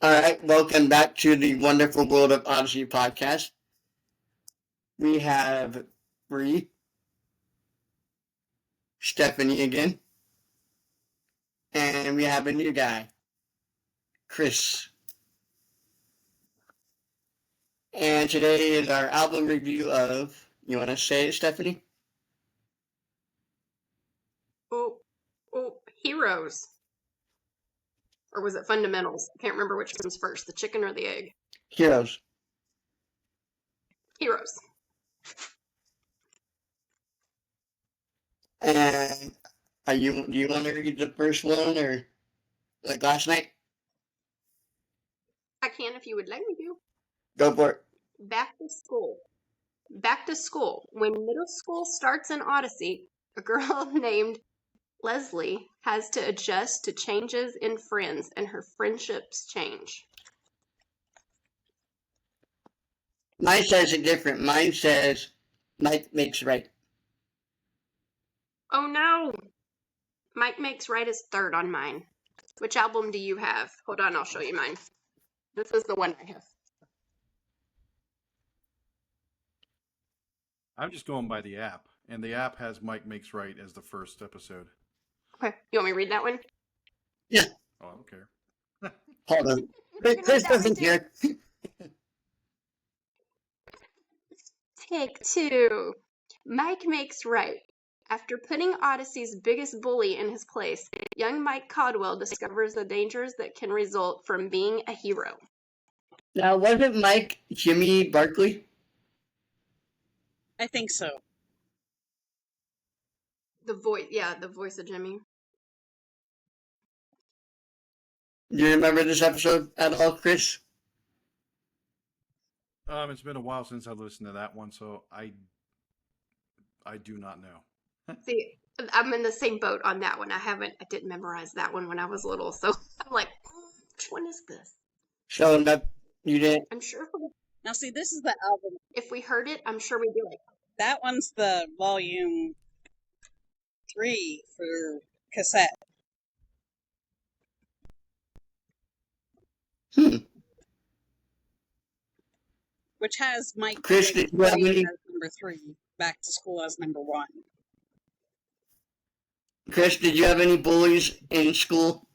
All right, welcome back to the Wonderful World of Odyssey podcast. We have Bree, Stephanie again, and we have a new guy, Chris. And today is our album review of, you want to say it, Stephanie? Heroes. Or was it Fundamentals? I can't remember which comes first, the chicken or the egg. Heroes. Heroes. And do you want to read the first one or like last night? I can if you would like me to. Go for it. Back to school. Back to school. When middle school starts in Odyssey, a girl named Leslie has to adjust to changes in friends, and her friendships change. Mine says it different. Mine says Mike makes right. Oh no! Mike Makes Right is third on mine. Which album do you have? Hold on, I'll show you mine. This is the one I have. I'm just going by the app, and the app has Mike Makes Right as the first episode. Okay, you want me to read that one? Yeah. Oh, I don't care. Hold on. Chris doesn't care. Take two. Mike Makes Right. After putting Odyssey's biggest bully in his place, young Mike Caldwell discovers the dangers that can result from being a hero. Now, wasn't Mike Jimmy Barkley? I think so. The voice of Jimmy. Do you remember this episode at all, Chris? It's been a while since I listened to that one, so I do not know. See, I'm in the same boat on that one. I didn't memorize that one when I was little, so I'm like, which one is this? So that you didn't. I'm sure Now, see, this is the album. if we heard it, I'm sure we'd be like, That one's the volume 3 for cassette. Which has Mike Chris, did you have Right any? as number 3, Back to School as number 1. Chris, did you have any bullies in school?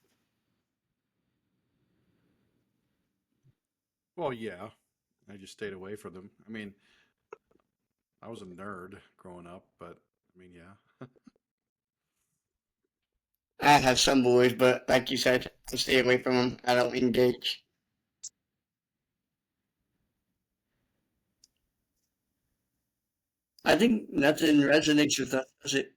Well, yeah. I just stayed away from them. I mean, I was a nerd growing up, but I mean, yeah. I have some bullies, but like you said, I stay away from them. I don't engage. I think nothing resonates with us, does it?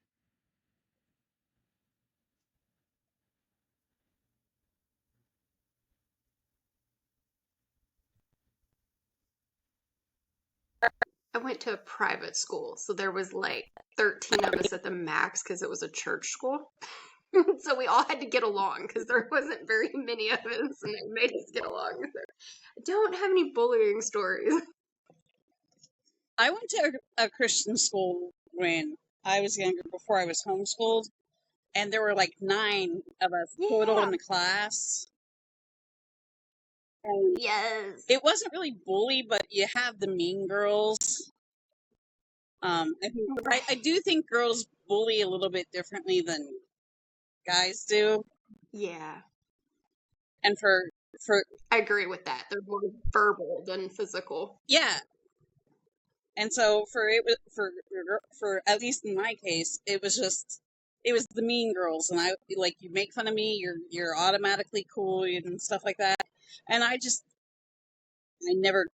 I went to a private school, so there was like 13 of us at the max because it was a church school. So we all had to get along because there wasn't very many of us, and it made us get along. So I don't have any bullying stories. I went to a Christian school when I was younger, before I was homeschooled, and there were like 9 of us total Yeah. in the class. And Yes. it wasn't really bully, but you have the mean girls. I do think girls bully a little bit differently than guys do, Yeah. and for I agree with that. They're more verbal than physical. yeah, and so for at least in my case, it was the mean girls, and I like, you make fun of me, you're automatically cool and stuff like that, and I never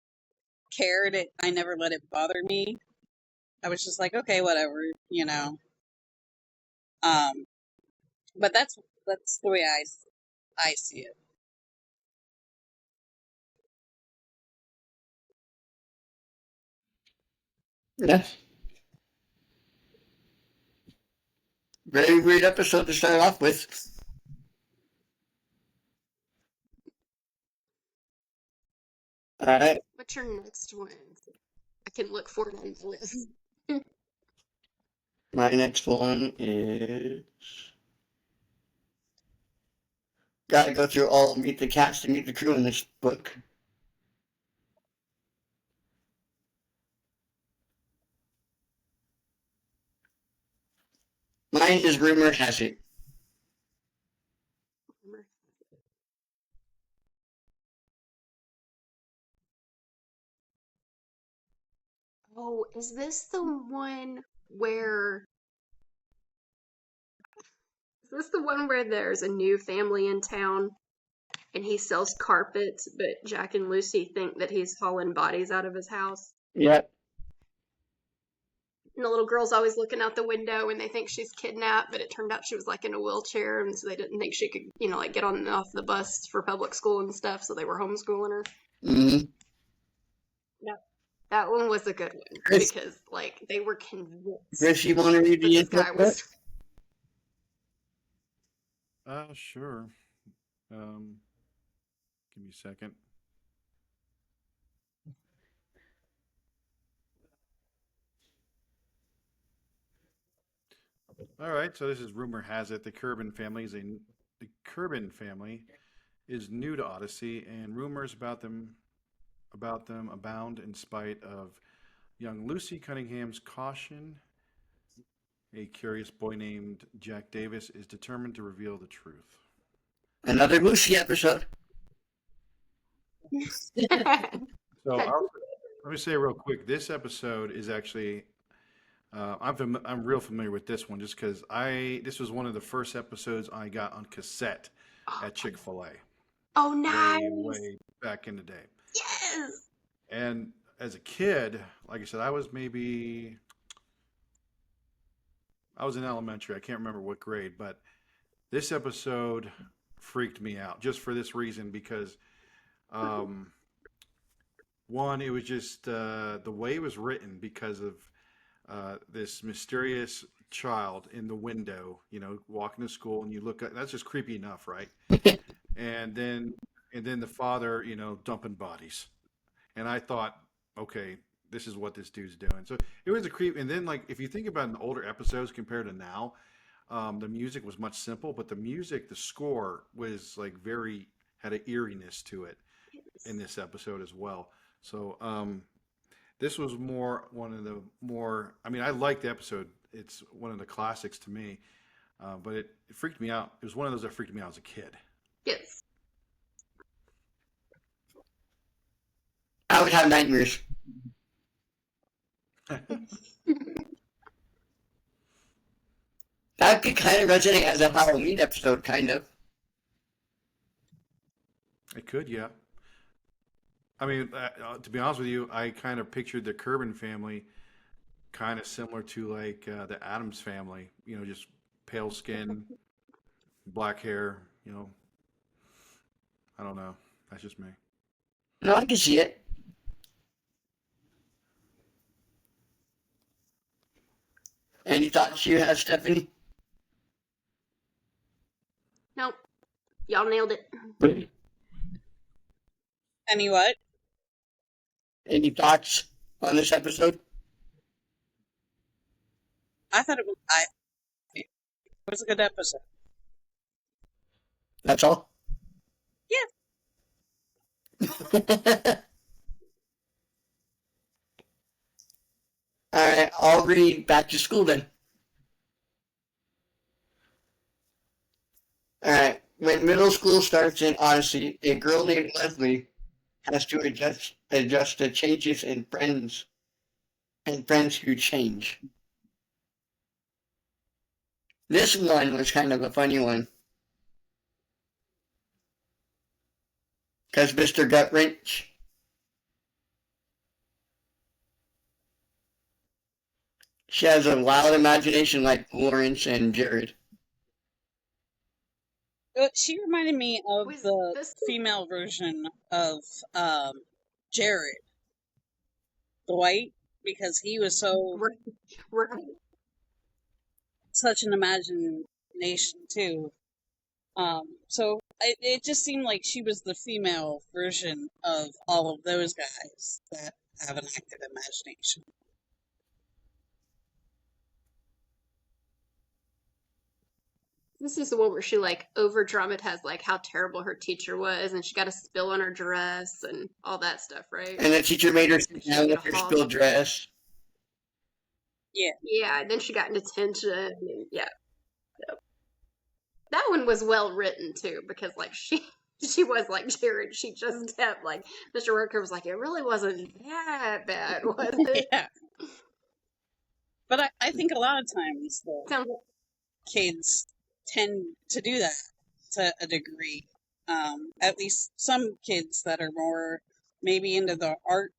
cared it. I never let it bother me. I was just like, okay, whatever, you know. But that's the way I see it. Yeah. Very weird episode to start off with. All right. What's your next one? I can look for it on the list. My next one is gotta go through all meet the cast and meet the crew in this book. Mine is rumor has it. Oh, is this the one where is this the one where there's a new family in town and he sells carpets, but Jack and Lucy think that he's hauling bodies out of his house? Yep. And the little girl's always looking out the window and they think she's kidnapped, but it turned out she was like in a wheelchair, and so they didn't think she could, like get on and off the bus for public school and stuff, so they were homeschooling her. Mm-hmm. No. That one was a good one Chris, because like they were convinced Chris, you want to read that the this guy intro? was Sure. Give me a second. All right, so this is rumor has it the Kerbin family is new to Odyssey, and rumors about them abound in spite of young Lucy Cunningham's caution. A curious boy named Jack Davis is determined to reveal the truth. Another Lucy episode. So let me say real quick, this episode is actually I'm real familiar with this one just because this was one of the first episodes I got on cassette at Chick-fil-A Oh, nice. way back in the day. Yes. And as a kid, like I said, I was in elementary. I can't remember what grade, but this episode freaked me out just for this reason because one, it was just the way it was written because of this mysterious child in the window, walking to school, and you look at that's just creepy enough, right? and then the father, dumping bodies, and I thought, okay, this is what this dude's doing. So it was a creep. And then, like, if you think about in the older episodes compared to now, the music was much simple, but the score was like had an eeriness to it in this episode as well. So this was one of the more. I mean, I like the episode. It's one of the classics to me, but it freaked me out. It was one of those that freaked me out as a kid. Yes. I would have nightmares. That could kind of resonate as a Halloween episode, kind of. It could, yeah. I mean, to be honest with you, I kind of pictured the Kerbin family kind of similar to like the Addams family. Just pale skin, black hair. I don't know. That's just me. No, I can see it. Any thoughts you have, Stephanie? Nope. Y'all nailed it. Any what? Any thoughts on this episode? I thought it was a good episode. That's all? Yeah. Alright, I'll read Back to School then. Alright, when middle school starts in Odyssey, a girl named Leslie has to adjust to changes in friends who change. This one was kind of a funny one. Because Mr. Gutwrench, she has a wild imagination like Lawrence and Jared. She reminded me of Was the this female version of Jared, the white, because he was right? such an imagination too. So it just seemed like she was the female version of all of those guys that have an active imagination. This is the one where she like over dramatized like how terrible her teacher was, and she got a spill on her dress and all that stuff, right? And the teacher made her sit She down didn't with get her a hall. spilled dress. Yeah, and then she got in detention. And yeah, that one was well written too, because like she was like Jared. She just kept like Mr. Worker was like, it really wasn't that bad, was it? Yeah. But I think a lot of times the Sounds kids tend to do that to a degree. At least some kids that are more maybe into the art,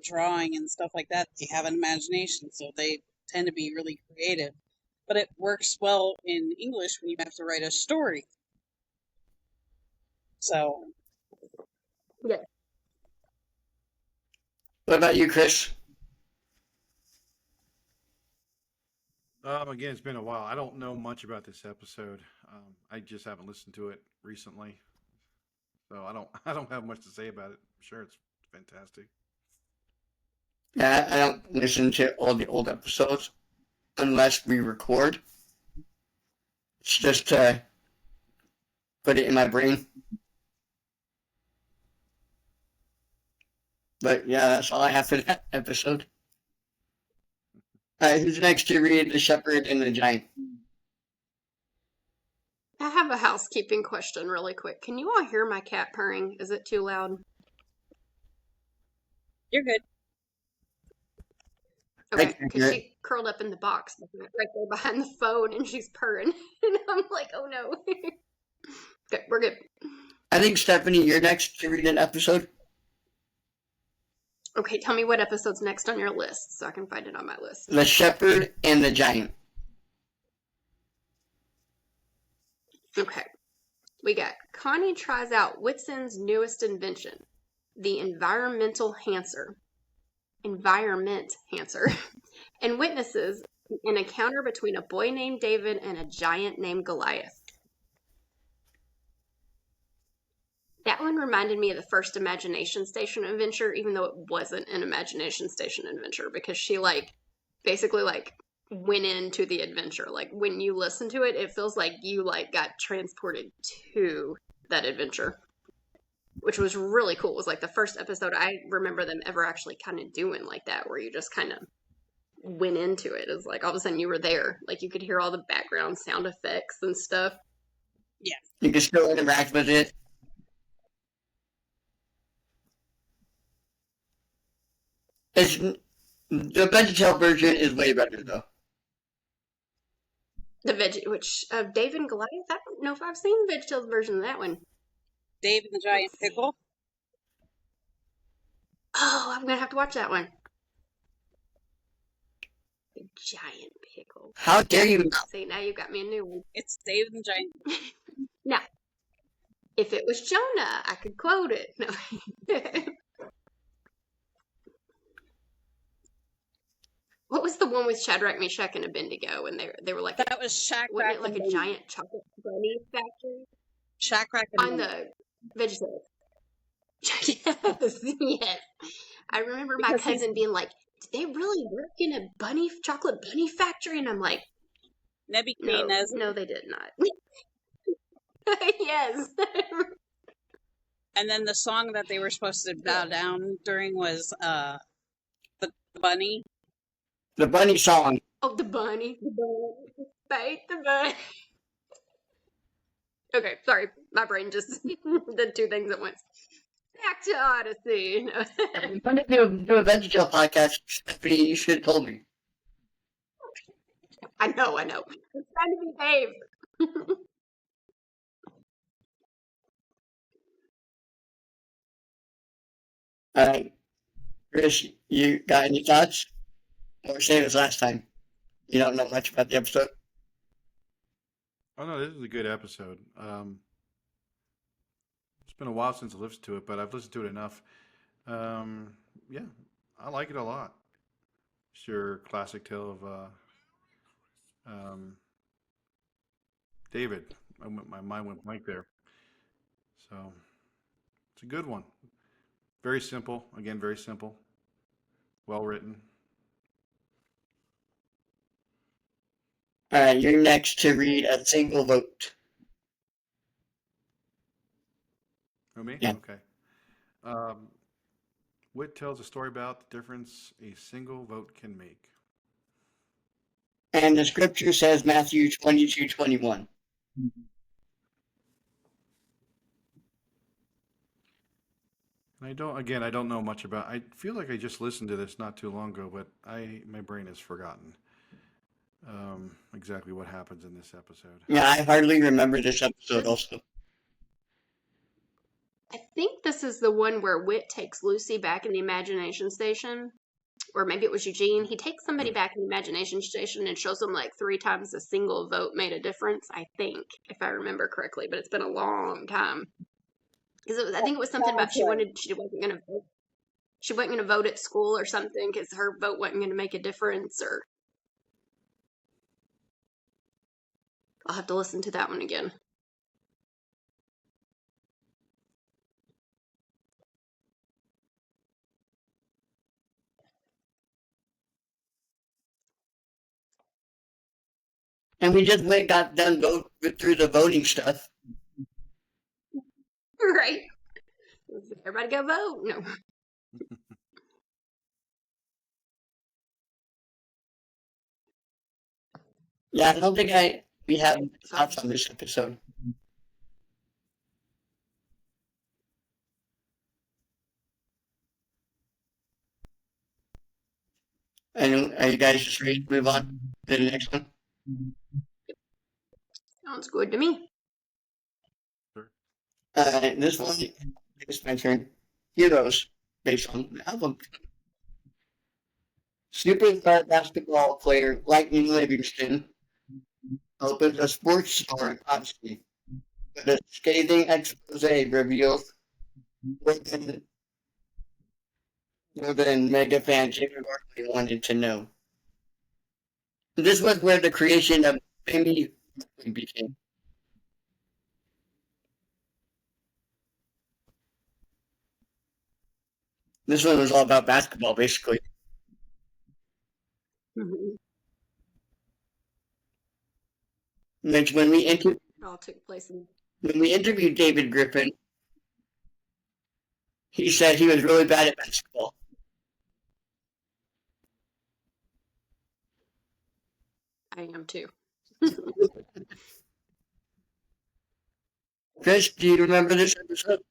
drawing and stuff like that, they have an imagination, so they tend to be really creative. But it works well in English when you have to write a story. So, yeah. What about you, Chris? Again, it's been a while. I don't know much about this episode. I just haven't listened to it recently, so I don't have much to say about it. I'm sure it's fantastic. Yeah, I don't listen to all the old episodes unless we record. It's just to put it in my brain. But yeah, that's all I have for that episode. Who's next to read The Shepherd and the Giant? I have a housekeeping question really quick. Can you all hear my cat purring? Is it too loud? you're good. I Okay, can because hear it. she curled up in the box right there behind the phone and she's purring. And I'm like, oh no. Okay, we're good. I think, Stephanie, you're next to read an episode. Okay, tell me what episode's next on your list so I can find it on my list. The Shepherd and the Giant. Okay, we got Connie tries out Whitson's newest invention, the environment hancer, and witnesses an encounter between a boy named David and a giant named Goliath. That one reminded me of the first Imagination Station adventure, even though it wasn't an Imagination Station adventure, because she basically went into the adventure. Like when you listen to it, it feels like you got transported to that adventure, which was really cool. It was like the first episode I remember them ever actually kind of doing like that, where you just kind of went into it. It's like all of a sudden you were there. Like you could hear all the background sound effects and stuff. You can still interact with it. It's, the VeggieTale version is way better, though. The which David and Goliath. I don't know if I've seen the VeggieTales version of that one. Dave and the Giant Pickle. Oh, I'm gonna have to watch that one. The giant pickle. How dare you not? See, now you've got me a new one. It's Dave and the Giant. Now, if it was Jonah, I could quote it. No. What was the one with Shadrach, Meshach, and Abednego? And they were like, That was Shack wasn't Rack it like and a Bone. giant chocolate bunny factory Shack Rack and on Bone. the VeggieTales? Yes, yes. I remember my Because he's- cousin being like, "Did they really work in a chocolate bunny factory?" And I'm like, "No, Nebuchadnezzar. no, they did not." Yes. And then the song that they were supposed to bow down during was the bunny. The bunny song. Oh, the bunny. Fight the bunny. Okay, sorry. My brain just did two things at once. Back to Odyssey. No. If we wanted to do a VeggieTale podcast, Stephanie, you should have told me. I know. I'm trying to behave. Alright. Chris, you got any thoughts? Or same as last time? You don't know much about the episode? Oh no, this is a good episode. It's been a while since I listened to it, but I've listened to it enough. Yeah, I like it a lot. It's your classic tale of David. My mind went blank there. So it's a good one. Very simple. Again, very simple. Well written. All right, you're next to read A Single Vote. Oh, me? Yeah. Okay. Um, Wit tells a story about the difference a single vote can make. And the scripture says Matthew 22:21. I don't know much about. I feel like I just listened to this not too long ago, but my brain has forgotten exactly what happens in this episode. Yeah, I hardly remember this episode This, also. I think this is the one where Wit takes Lucy back in the imagination station. Or maybe it was Eugene. He takes somebody back in the imagination station and shows them like 3 times a single vote made a difference, I think, if I remember correctly, but it's been a long time. Because I think it was something about Sounds right. she wasn't going to vote. She wasn't going to vote at school or something because her vote wasn't going to make a difference. Or I'll have to listen to that one again. And we just went got done through the voting stuff. Right? Everybody go vote. No. Yeah, I don't think we have thoughts on this episode. And are you guys just ready to move on to the next one? Sounds good to me. Sure. This one is my turn. Heroes, based on the album. Superstar basketball player Lightning Livingston opens a sports store in Oxford, but a scathing expose reveals more than mega fan Jamie Barkley wanted to know. This was where the creation of Jamie Barkley began. This one was all about basketball, basically. Mhm. Which It all took place in. when we interviewed David Griffin, he said he was really bad at basketball. I am too. Chris, do you remember this episode?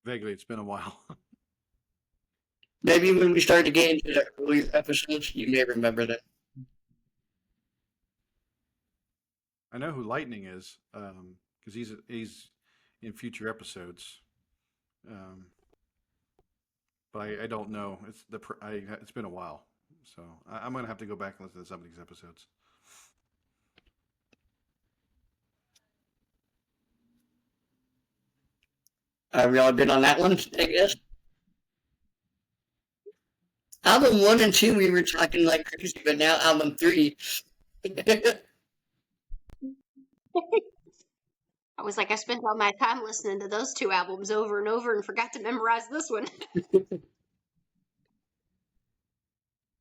Vaguely, it's been a while. Maybe when we started to get into the earlier episodes, you may remember that. I know who Lightning is because he's in future episodes, but I don't know. It's been a while, so I'm gonna have to go back and listen to some of these episodes. We all good on that one, I guess. Album 1 and 2, we were talking like crazy, but now album 3. I was like, I spent all my time listening to those 2 albums over and over and forgot to memorize this one.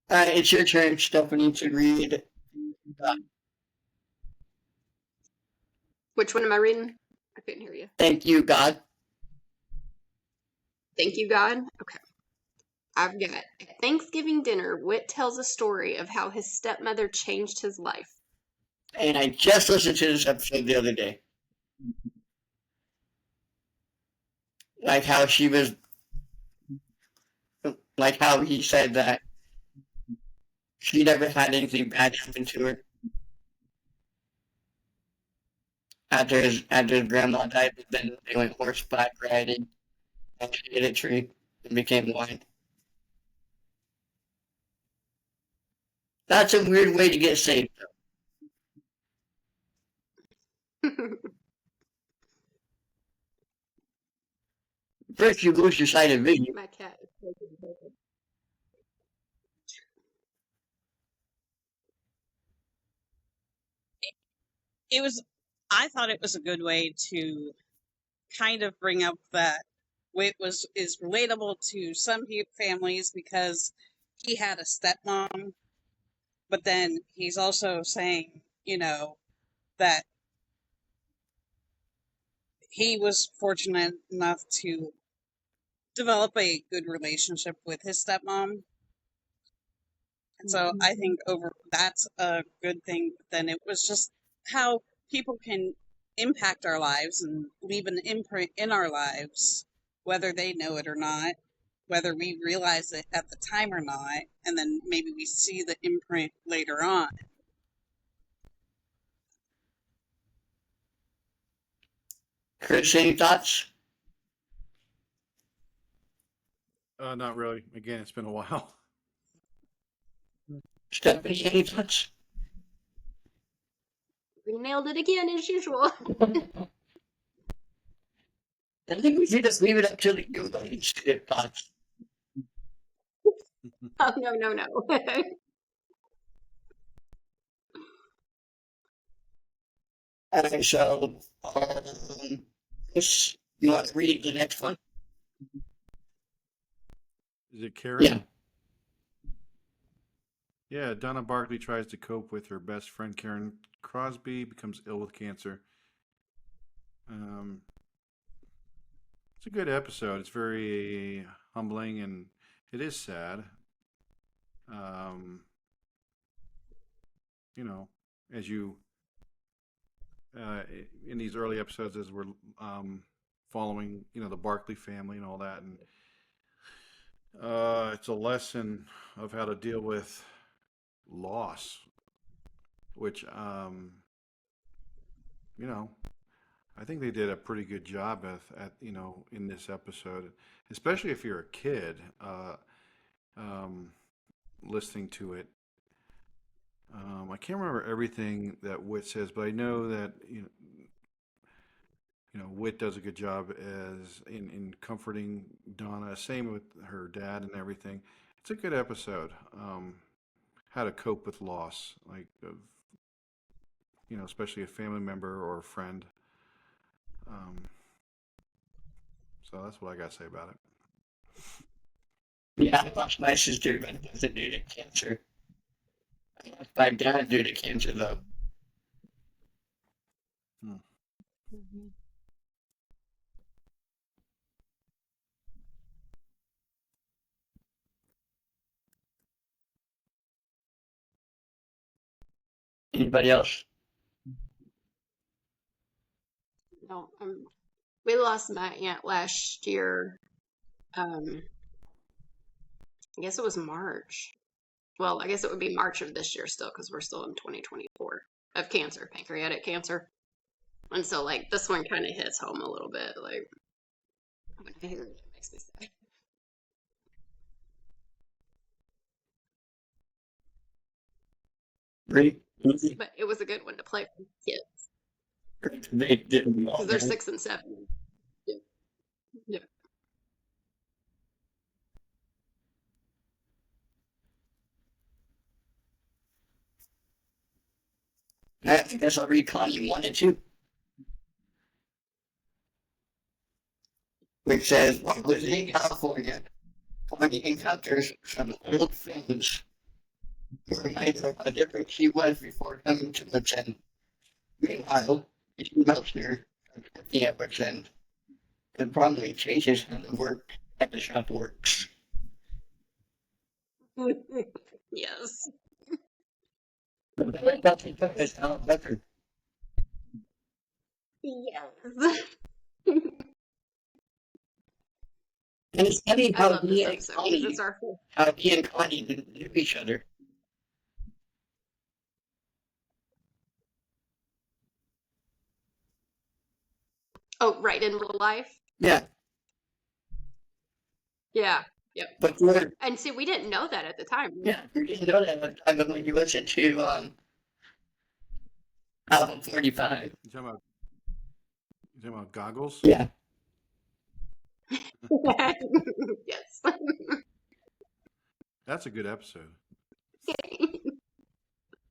It's your turn, Stephanie, to read. Which one am I reading? I couldn't hear you. Thank You, God. Thank you, God. Okay. I've got at Thanksgiving dinner, Wit tells a story of how his stepmother changed his life. And I just listened to this episode the other day. Like how she was, like how he said that she never had anything bad happen to her after his grandma died, but then they went horseback riding and she hit a tree and became blind. That's a weird way to get saved, though. First, you lose your sight of vision. My cat is taking over. I thought it was a good way to kind of bring up that Wit is relatable to some families because he had a stepmom But then he's also saying, that he was fortunate enough to develop a good relationship with his stepmom. And so I think that's a good thing. But then it was just how people can impact our lives and leave an imprint in our lives, whether they know it or not, whether we realize it at the time or not, and then maybe we see the imprint later on. Chris, any thoughts? Not really. Again, it's been a while. Stephanie, any thoughts? We nailed it again as usual. I think we should just leave it up to the audience to get thoughts. Oh, no. Alright, so, Chris, you want to read the next one? Is it Karen? Yeah. Yeah, Donna Barkley tries to cope with her best friend Karen Crosby, becomes ill with cancer. It's a good episode. It's very humbling and it is sad. You know, as you in these early episodes, as we're following, the Barkley family and all that, and it's a lesson of how to deal with loss, which I think they did a pretty good job at in this episode, especially if you're a kid listening to it. I can't remember everything that Wit says, but I know that Wit does a good job as in comforting Donna. Same with her dad and everything. It's a good episode. How to cope with loss, like of especially a family member or a friend. So that's what I got to say about it. Yeah, I lost my sister, but it wasn't due to cancer. I lost my dad due to cancer, though. Anybody else? No, we lost my aunt last year. I guess it was March. Well, I guess it would be March of this year still, because we're still in 2024 of cancer, pancreatic cancer. And so, like, this one kind of hits home a little bit. Like, when I hear it, it makes me sad. Great. But it was a good one to play for kids, They didn't all because they're know. 6 and 7. Yeah. Yeah. I guess I'll read Connie 1 and 2, which says, while visiting California, Connie encounters some old friends who remind her how different she was before coming to Wits End. Meanwhile, Ethan Meltzner, at the Wits End, and promptly changes how the work at the shop works. Yes. That's because Alan Becker. Yes. And it's funny I how love this he and episode because Connie, it's our didn't know each other. Oh, right, in real life. Yeah, Yeah. Yep. but we're, And see, we didn't know that at the time. yeah, we didn't know that at the time, but when you listen to album 45. You talking about Goggles? Yeah. Yes. That's a good episode.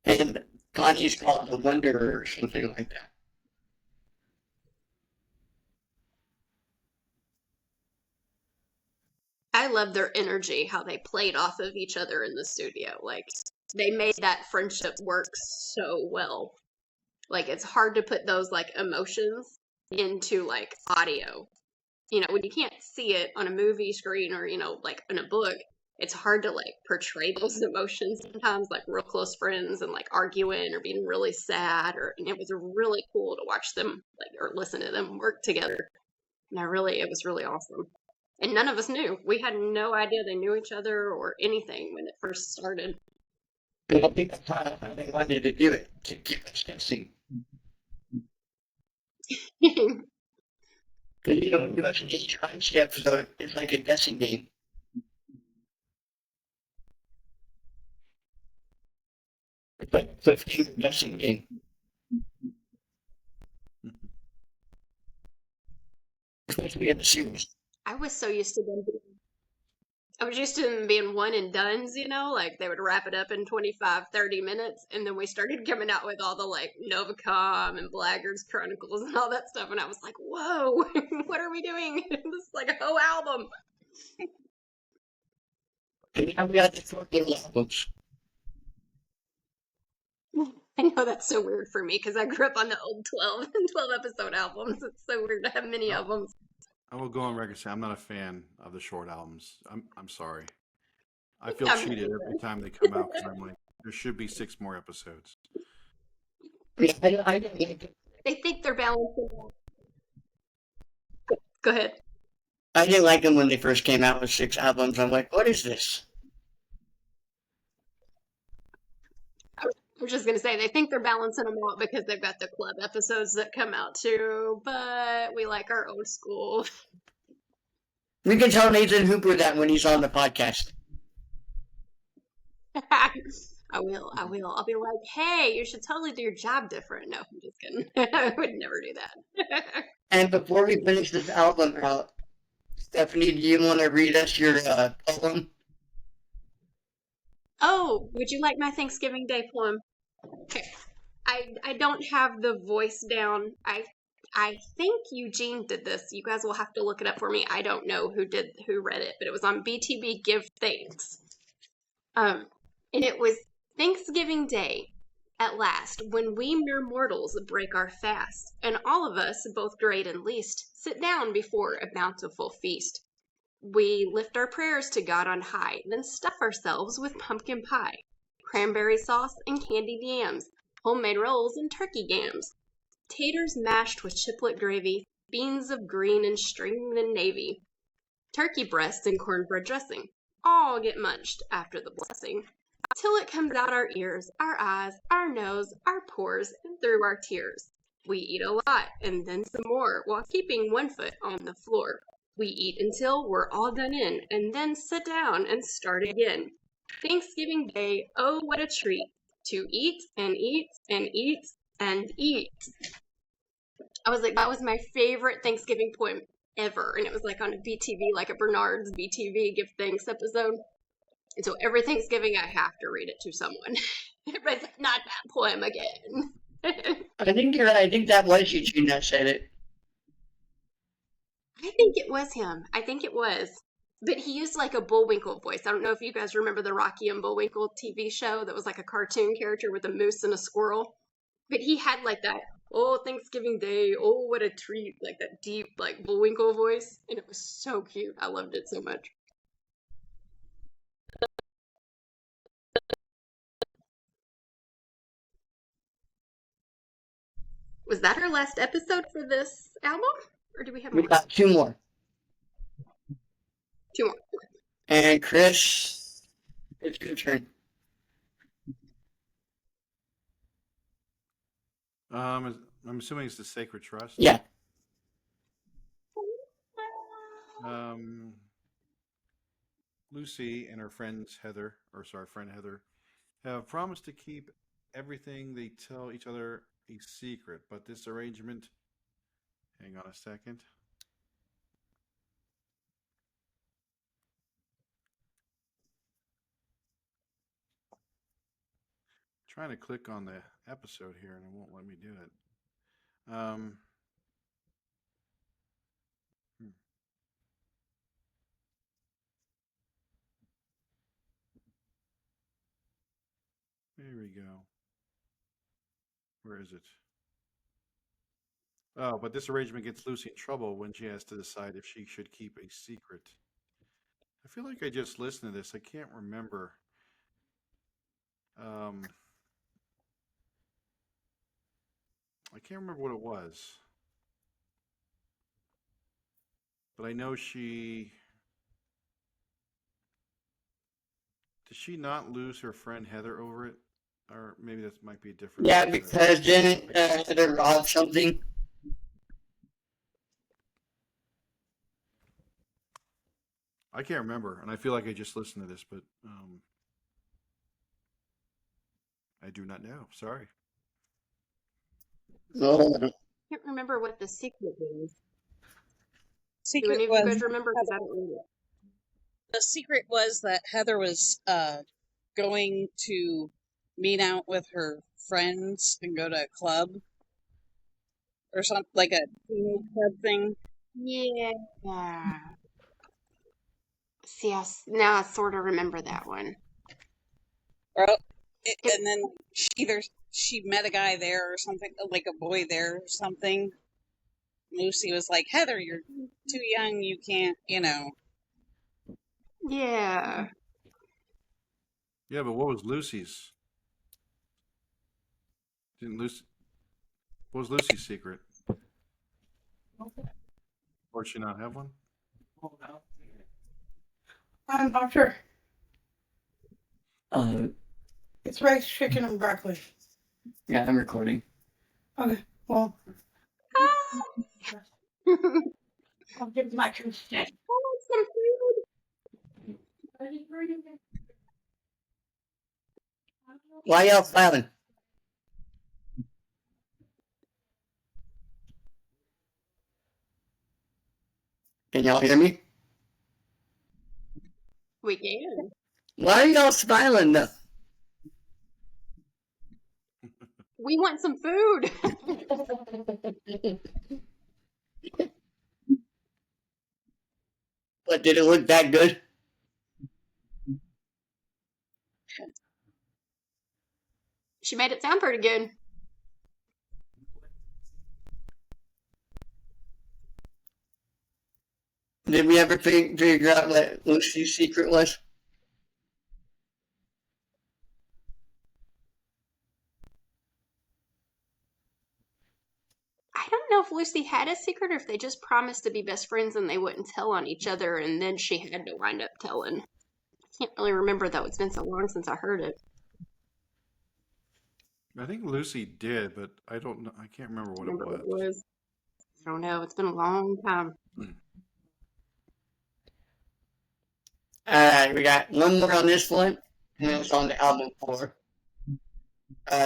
And Connie's called the Wanderer or something like that. I love their energy, how they played off of each other in the studio. Like, they made that friendship work so well. Like it's hard to put those like emotions into like audio. When you can't see it on a movie screen or, like in a book, it's hard to like portray those emotions sometimes, like real close friends and like arguing or being really sad. And it was really cool to watch them like or listen to them work together. And it was really awesome. And none of us knew. We had no idea they knew each other or anything when it first started. I think that's how they wanted to do it, to keep us guessing. Because you don't do us each concept, so it's like a guessing game. It's like a 15 guessing game. Especially in the series. I was so used to them. I was used to them being one and dones, like they would wrap it up in 25, 30 minutes. And then we started coming out with all the like Novacom and Blackguards Chronicles and all that stuff. And I was like, whoa, what are we doing? This is like a whole album. And now we got the 4 little albums. I know that's so weird for me because I grew up on the old 12 and 12 episode albums. It's so weird to have many of them. I will go on record and say I'm not a fan of the short albums. I'm sorry. I feel I'm cheated not every time they come out because I'm like, there should be 6 more episodes. Yeah, I don't like it. They think they're balancing out. Go ahead. I didn't like them when they first came out with 6 albums. I'm like, what is this? I was just going to say, they think they're balancing them out because they've got the club episodes that come out too, but we like our old school. We can tell Nathan Hooper that when he's on the podcast. I will. I'll be like, hey, you should totally do your job different. No, I'm just kidding. I would never do that. And before we finish this album out, Stephanie, do you want to read us your poem? Oh, would you like my Thanksgiving Day poem? Okay. I don't have the voice down. I think Eugene did this. You guys will have to look it up for me. I don't know who read it, but it was on BTB Give Thanks. And it was Thanksgiving Day at last, when we mere mortals break our fast, and all of us, both great and least, sit down before a bountiful feast. We lift our prayers to God on high, then stuff ourselves with pumpkin pie, cranberry sauce and candied yams, homemade rolls and turkey gams, taters mashed with chiplet gravy, beans of green and stringed and navy, turkey breast and cornbread dressing, all get munched after the blessing, till it comes out our ears, our eyes, our nose, our pores, and through our tears. We eat a lot, and then some more, while keeping one foot on the floor. We eat until we're all done in, and then sit down and start again. Thanksgiving Day, oh what a treat, to eat and eat and eat and eat. I was like, that was my favorite Thanksgiving poem ever, and it was like on a BTV, like a Bernard's BTV Give Thanks episode. And so every Thanksgiving I have to read it to someone. Everybody's like, not that poem again. I think you're right. I think that was Eugene that said it. I think it was him. I think it was. But he used like a Bullwinkle voice. I don't know if you guys remember the Rocky and Bullwinkle TV show that was like a cartoon character with a moose and a squirrel. But he had like that, oh, Thanksgiving Day, oh, what a treat, like that deep, like Bullwinkle voice. And it was so cute. I loved it so much. Was that our last episode for this album? Or do we have We more? got 2 more. 2 more. And Chris, it's your turn. I'm assuming it's the Sacred Trust. Yeah. Lucy and her friend Heather, have promised to keep everything they tell each other a secret, but this arrangement, hang on a second. Trying to click on the episode here and it won't let me do it. There we go. Where is it? Oh, but this arrangement gets Lucy in trouble when she has to decide if she should keep a secret. I feel like I just listened to this. I can't remember. Um, I can't remember what it was, but I know she. Did she not lose her friend Heather over it? Or maybe that might be a different Yeah, episode. because didn't Heather rob something? I can't remember, and I feel like I just listened to this, but I do not know. Sorry. No. I can't remember what the secret was. Do Secret any of you was guys remember? Because I don't remember. the secret was that Heather was going to meet out with her friends and go to a club or something like a teen club thing. Yeah. See, now I sort of remember that one. Or, It- and then she met a guy there or something, like a boy there or something. Lucy was like, Heather, you're too young, you can't, Yeah. Yeah, but what was Lucy's? Didn't Lucy? What was Lucy's secret? Or did she not have one? I'm not sure. Uh, It's rice, chicken, and broccoli. yeah, I'm recording. Okay, well, I I'll give my consent. want some food. Why y'all smiling? Can y'all hear me? We can. Why are y'all smiling though? We want some food. But did it look that good? She made it sound pretty good. Did we ever figure out what Lucy's secret was? I don't know if Lucy had a secret or if they just promised to be best friends and they wouldn't tell on each other, and then she had to wind up telling. I can't really remember though. It's been so long since I heard it. I think Lucy did, but I don't know. I can't remember what Remember it what it was. was? I don't know. It's been a long time. Alright, we got one more on this one, and then it's on the album 4.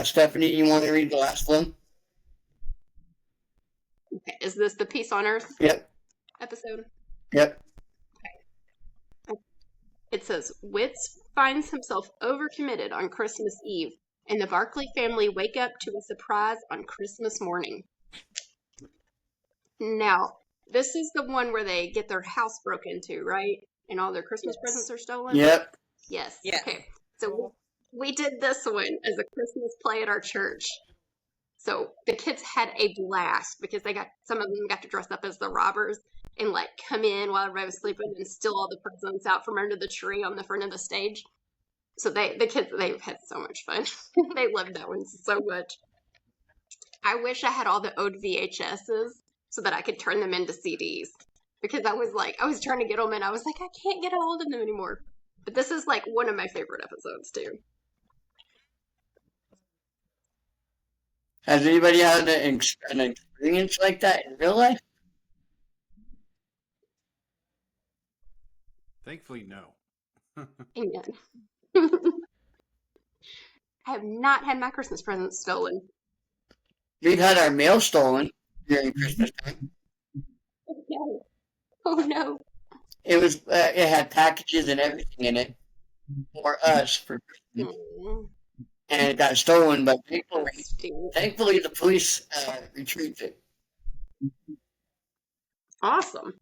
Stephanie, you want to read the last one? Okay, is this the Peace on Earth Yep, episode? yep. It says, Witz finds himself overcommitted on Christmas Eve, and the Barkley family wake up to a surprise on Christmas morning. Now, this is the one where they get their house broke into, right? And all their Christmas Yes. presents are stolen? Yep. Yes. Yeah. Okay. So we did this one as a Christmas play at our church. So the kids had a blast because some of them got to dress up as the robbers and like come in while everybody was sleeping and steal all the presents out from under the tree on the front of the stage. So the kids, they've had so much fun. They loved that one so much. I wish I had all the old VHSs so that I could turn them into CDs, because I was trying to get them and I was like, I can't get a hold of them anymore. But this is like one of my favorite episodes too. Has anybody had an experience like that in real life? Thankfully, no. Amen. I have not had my Christmas presents stolen. We've had our mail stolen during Christmas time. Oh no. Oh no. It had packages and everything in it for us for Christmas, Mm, and it got stolen. But that's thankfully, the police retrieved it. awesome.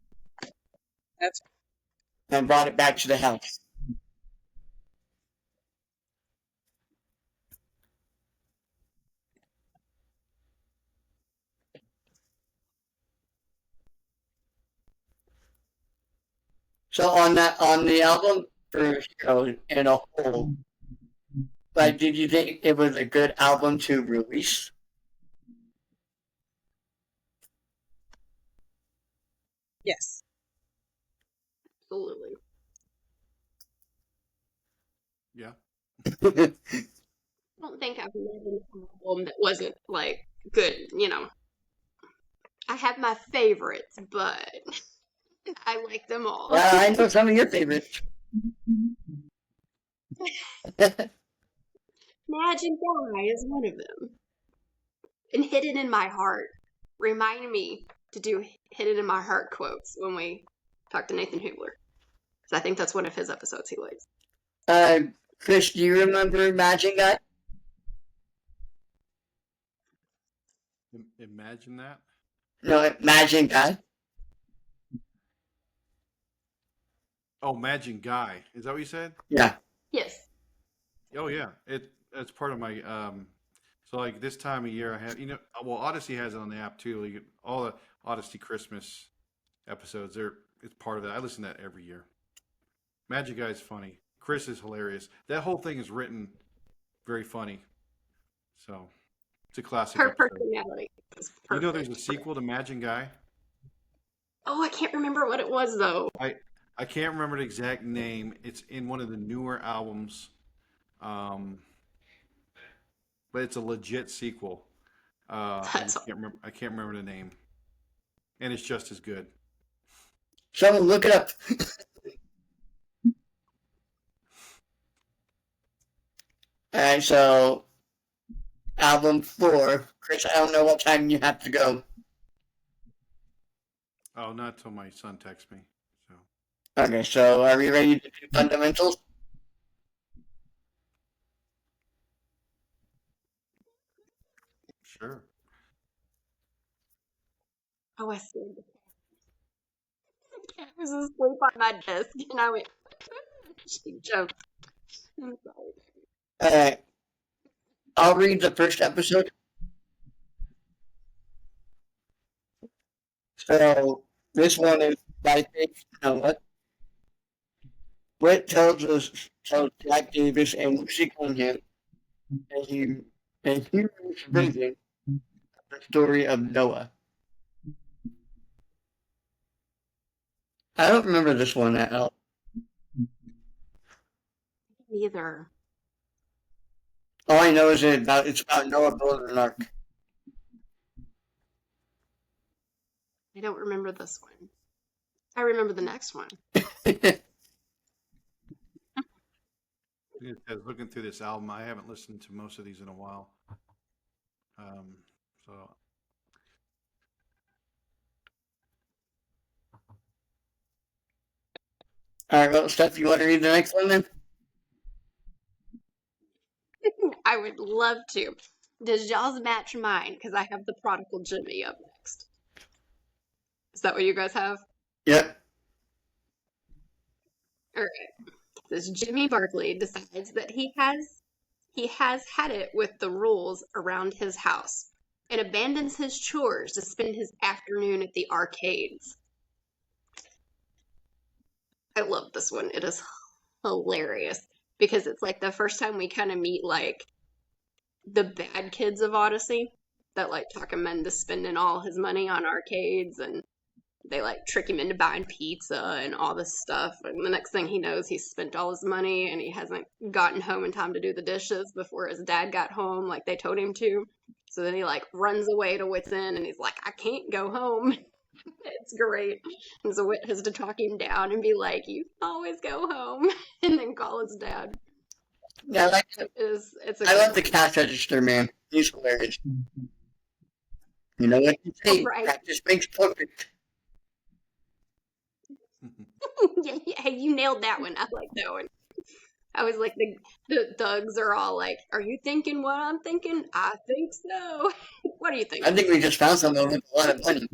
And brought it back to the house. So on the album for Hero in a whole, like, did you think it was a good album to release? Yes. Absolutely. Yeah. I don't think I've met an album that wasn't like good, you know. I have my favorites, but I like them all. Well, I know some of your favorites. Imagine Guy is one of them. And Hidden in My Heart. Remind me to do Hidden in My Heart quotes when we talk to Nathan Hubler. So I think that's one of his episodes he likes. Chris, do you remember Imagine Guy? Imagine that. No, Imagine Guy. Oh, Imagine Guy. Is that what you said? Yeah. Yes. Oh yeah. It's part of my so like this time of year I have well Odyssey has it on the app too. All the Odyssey Christmas episodes it's part of that. I listen to that every year. Magic Guy is funny. Chris is hilarious. That whole thing is written very funny. So it's a classic Her episode. personality is You know perfect. there's a sequel to Imagine Guy? Oh, I can't remember what it was though. I can't remember the exact name. It's in one of the newer albums. But it's a legit sequel. That's I can't remember the name. And it's just as good. Someone look it up. Alright, so album 4. Chris, I don't know what time you have to go. Oh, not till my son texts me. So Okay, so are we ready to do fundamentals? sure. Oh, I see. I was asleep on my desk and I went, she joked. I'm sorry. Alright, I'll read the first episode. So, this one is by Faith Noah. Britt tells Jack Davis and Lucy Cunningham a humorous version of the story of Noah. I don't remember this one at all. Neither. All I know is it's about Noah building an ark. I don't remember this one. I remember the next one. Looking through this album, I haven't listened to most of these in a while. So Alright, well, Steph, you want to read the next one then? I would love to. Does y'all's match mine? Because I have the Prodigal Jimmy up next. Is that what you guys have? Yep. All right. This Jimmy Barkley decides that he has had it with the rules around his house and abandons his chores to spend his afternoon at the arcades. I love this one. It is hilarious because it's like the first time we kind of meet like the bad kids of Odyssey that like talk him into spending all his money on arcades, and they like trick him into buying pizza and all this stuff. And the next thing he knows, he's spent all his money and he hasn't gotten home in time to do the dishes before his dad got home like they told him to. So then he like runs away to Wits End and he's like, I can't go home. It's great. And so Wit has to talk him down and be like, you can always go home, and then call his dad. Yeah, I like it. It's a I good love the one. cash register, man. He's hilarious. You know what you say? Right. Practice makes perfect. Yeah, you nailed that one. I like that one. I was like, the thugs are all like, are you thinking what I'm thinking? I think so. What do you think? I think we just found someone with a lot of money.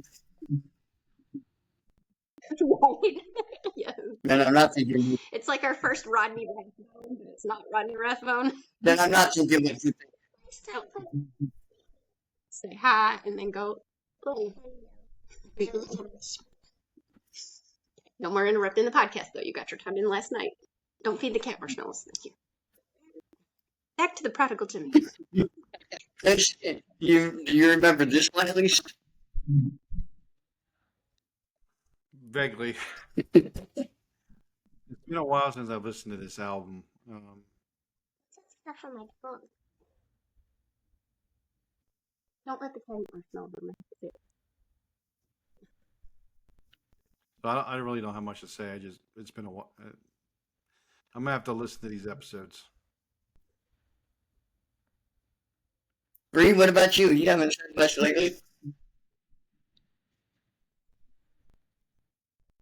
Right? Yes. Then I'm not thinking. It's like our first Rodney Rathbone, but it's not Rodney Rathbone. Then I'm not thinking what you think. Say hi and then go play. No more interrupting the podcast, though. You got your time in last night. Don't feed the cat marshmallows. Thank you. Back to the prodigal Jimmy. Do you remember this one at least? Vaguely. It's been a while since I've listened to this album. Stuff on my phone. Don't let the cat marshmallow burn my face. I really don't have much to say. It's been a while. I'm gonna have to listen to these episodes. Bree, what about you? You haven't said much lately.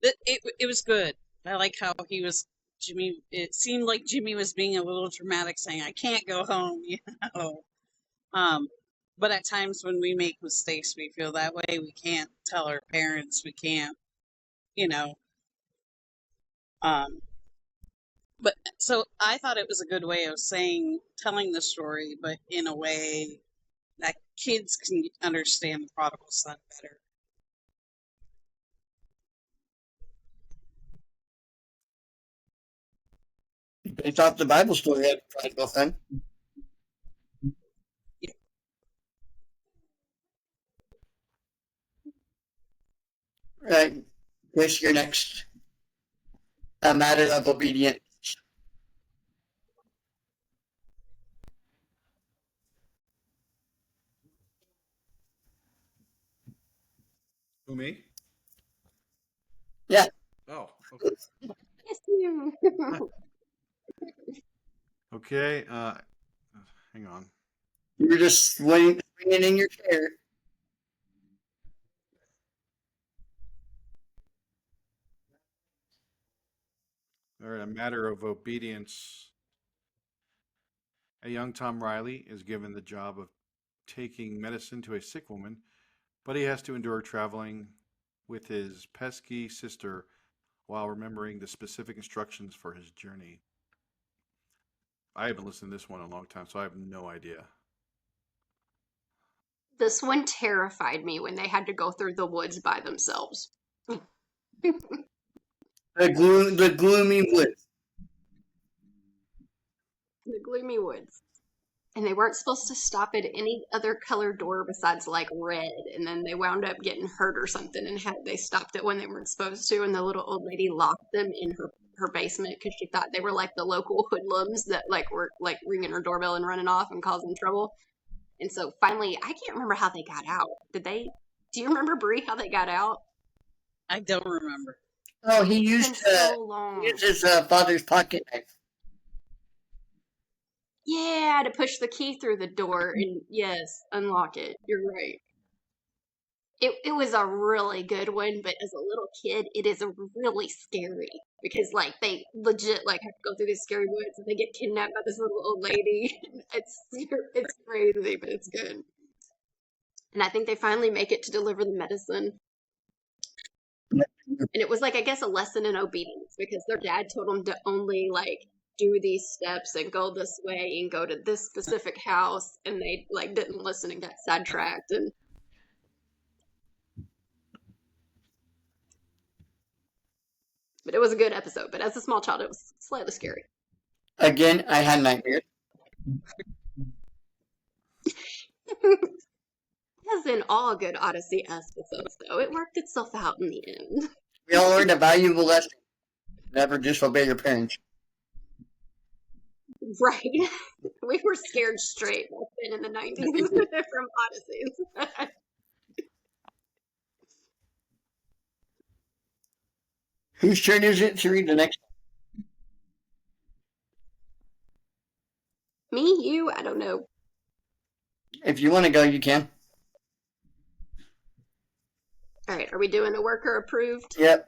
It was good. I like how he was Jimmy. It seemed like Jimmy was being a little dramatic, saying, "I can't go home," you know. But at times when we make mistakes, we feel that way. We can't tell our parents. We can't, you know. But so I thought it was a good way of telling the story, but in a way that kids can understand the prodigal son better. Based off the Bible story of the prodigal son. Right. Chris, you're next. A matter of obedience. Who, me? Yeah. Oh, okay. Yes, you. Okay. Hang on. You were just swinging in your chair. All right. A matter of obedience. A young Tom Riley is given the job of taking medicine to a sick woman, but he has to endure traveling with his pesky sister while remembering the specific instructions for his journey. I haven't listened to this one in a long time, so I have no idea. This one terrified me when they had to go through the woods by themselves. The gloomy woods. The gloomy woods. And they weren't supposed to stop at any other color door besides like red. And then they wound up getting hurt or something and they stopped it when they weren't supposed to. And the little old lady locked them in her basement because she thought they were like the local hoodlums that like were like ringing her doorbell and running off and causing trouble. And so finally, I can't remember how they got out. Do you remember, Bree, how they got out? I don't remember. Oh, he It's used been so long. his father's pocket knife. Yeah, to push the key through the door and yes, unlock it. You're right. It was a really good one, but as a little kid, it is really scary because like they legit like have to go through these scary woods and they get kidnapped by this little old lady. It's crazy, but it's good. And I think they finally make it to deliver the medicine. And it was like I guess a lesson in obedience because their dad told them to only like do these steps and go this way and go to this specific house and they like didn't listen and got sidetracked and but it was a good episode. But as a small child, it was slightly scary. Again, I had nightmares. As in all good Odyssey episodes, though, it worked itself out in the end. We all learned a valuable lesson. Never disobey your parents. Right. We were scared straight back then in the 90s from Odysseys. Whose turn is it to read the next one? Me, you, I don't know. If you want to go, you can. All right, are we doing a worker approved? Yep.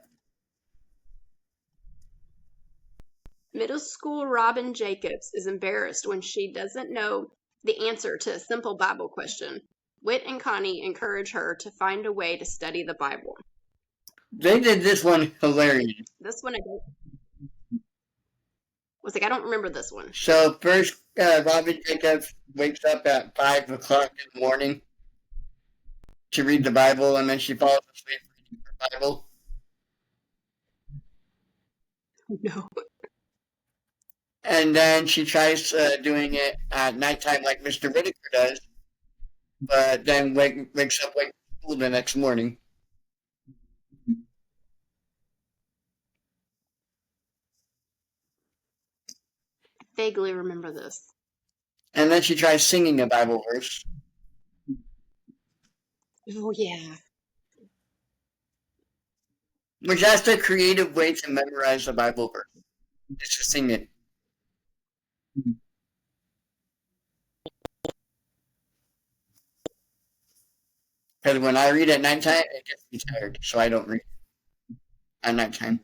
Middle school Robin Jacobs is embarrassed when she doesn't know the answer to a simple Bible question. Whit and Connie encourage her to find a way to study the Bible. They did this one hilarious. This one I don't remember this one. So first, Robin Jacobs wakes up at 5 o'clock in the morning to read the Bible, and then she falls asleep reading her Bible. No. And then she tries doing it at nighttime like Mr. Whitaker does, but then wakes up like school the next morning. Vaguely remember this. And then she tries singing a Bible verse. Oh yeah. Which that's the creative way to memorize the Bible verse. Is to sing it. Because when I read at nighttime, it gets me tired, so I don't read at nighttime.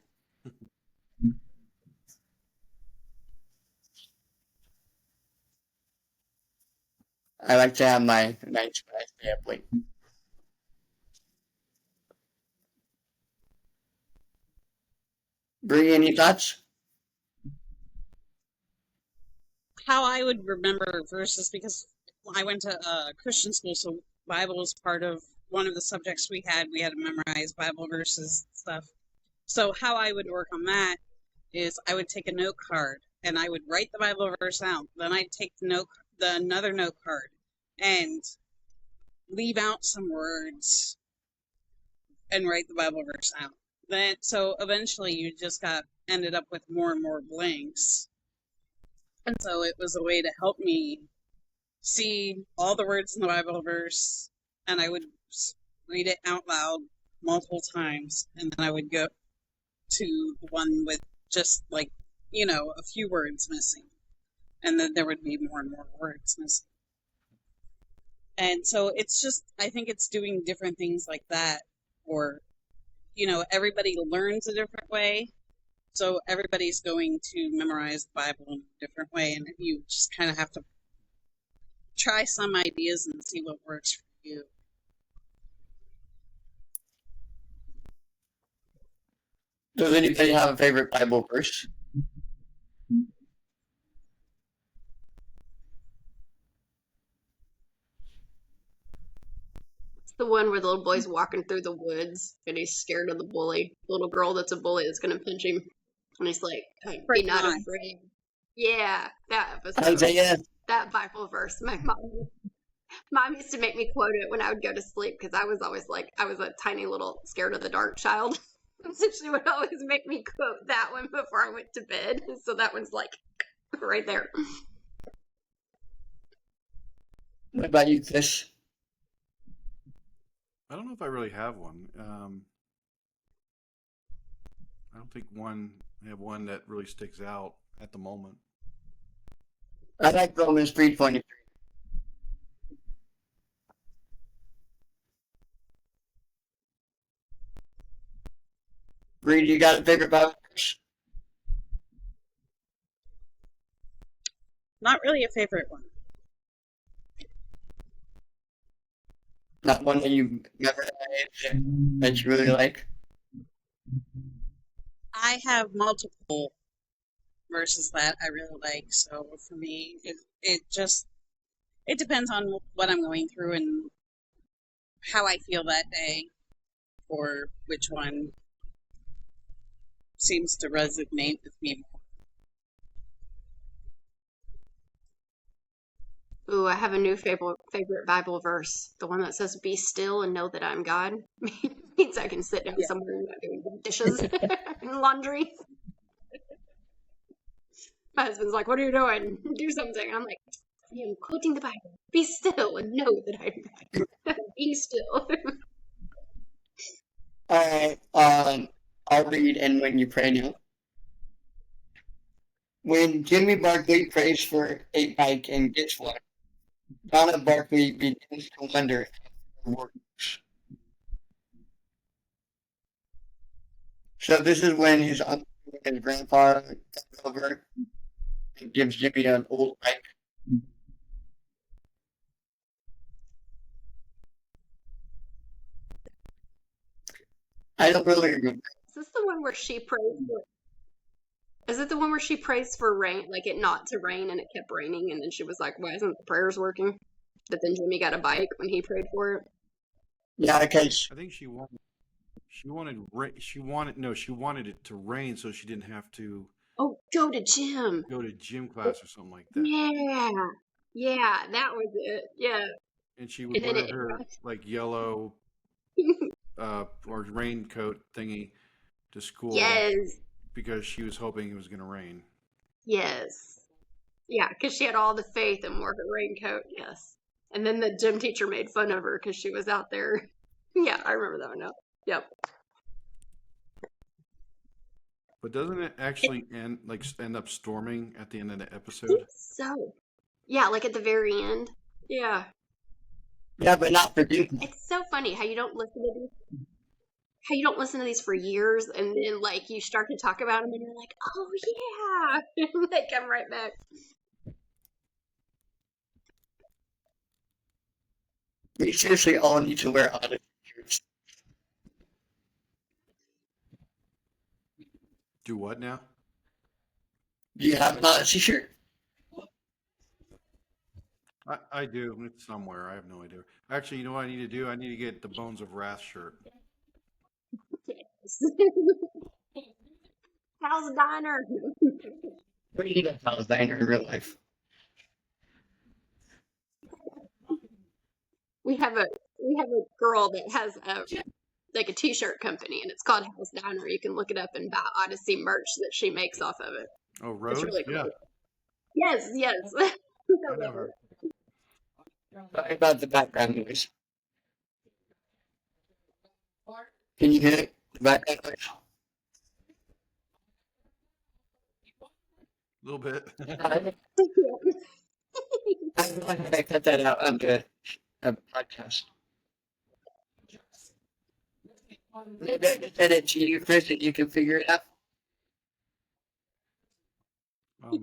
I like to have my nights when I stay up late. Bree, any thoughts? How I would remember verses, because I went to Christian school, so Bible was part of one of the subjects we had. We had to memorize Bible verses and stuff. So how I would work on that is I would take a note card and I would write the Bible verse out. Then I'd take another note card and leave out some words and write the Bible verse out. Then so eventually you just ended up with more and more blanks. And so it was a way to help me see all the words in the Bible verse, and I would read it out loud multiple times, and then I would go to the one with just like, a few words missing. And then there would be more and more words missing. And so it's just, I think it's doing different things like that, or, everybody learns a different way. So everybody's going to memorize the Bible in a different way, and you just kind of have to try some ideas and see what works for you. Does anybody have a favorite Bible verse? It's the one where the little boy's walking through the woods and he's scared of the bully. The little girl that's a bully that's gonna punch him. And he's like, be not afraid. Yeah, that episode. Isaiah. That Bible verse. My mom used to make me quote it when I would go to sleep because I was always like, I was a tiny little scared of the dark child. So she would always make me quote that one before I went to bed. So that one's like right there. What about you, Chris? I don't know if I really have one. I don't think I have one that really sticks out at the moment. I like Romans 3:23. Reed, you got a favorite Bible verse? Not really a favorite one. Not one that you memorized that you really like? I have multiple verses that I really like, so for me, it depends on what I'm going through and how I feel that day, or which one seems to resonate with me more. Ooh, I have a new favorite Bible verse. The one that says, "Be still and know that I'm God." Means I can sit down somewhere and not doing dishes and laundry. My husband's like, "What are you doing? Do something." I'm like, "I am quoting the Bible. Be still and know that I'm God. Be still." Alright, I'll read and when you pray now. When Jimmy Barkley prays for a bike and gets one, Donna Barkley begins to wonder if it works. So this is when his uncle and his grandpa comes over and gives Jimmy an old bike. I don't really remember. Is this the one where she prays for? Is it the one where she prays for rain, like it not to rain, and it kept raining, and then she was like, "Why isn't the prayers working?" But then Jimmy got a bike when he prayed for it. Yeah, because I think she won. She wanted she wanted it to rain so she didn't have to Oh, go to gym. go to gym class or something like that. Yeah. Yeah, that was it. Yeah. And she would And then wear her like yellow or raincoat thingy to school yes. because she was hoping it was going to rain. Yes. Yeah, because she had all the faith and wore her raincoat. Yes. And then the gym teacher made fun of her because she was out there. Yeah, I remember that one now. Yep. But doesn't it It, actually end up storming at the end of the I think episode? so. Yeah, like at the very end. Yeah. Yeah, but not for Disney. It's so funny how you don't listen to these for years and then like you start to talk about them and you're like, oh yeah. They come right back. We seriously all need to wear audit shirts. Do what now? Do you have an audit shirt? I do. It's somewhere. I have no idea. Actually, you know what I need to do? I need to get the Bones of Wrath shirt. Yes. How's Diner? What do you need a house diner in real life? We have a girl that has like a t-shirt company and it's called House Diner. You can look it up and buy Odyssey merch that she makes off of it. Oh, It's Rose? really Yeah, cool. Yes, yes. I know her. Sorry about the background noise. Can you hear it? The background noise? A little bit. I'm going to cut that out on the podcast. Maybe I can send it to you, Chris, and you can figure it out. Oh,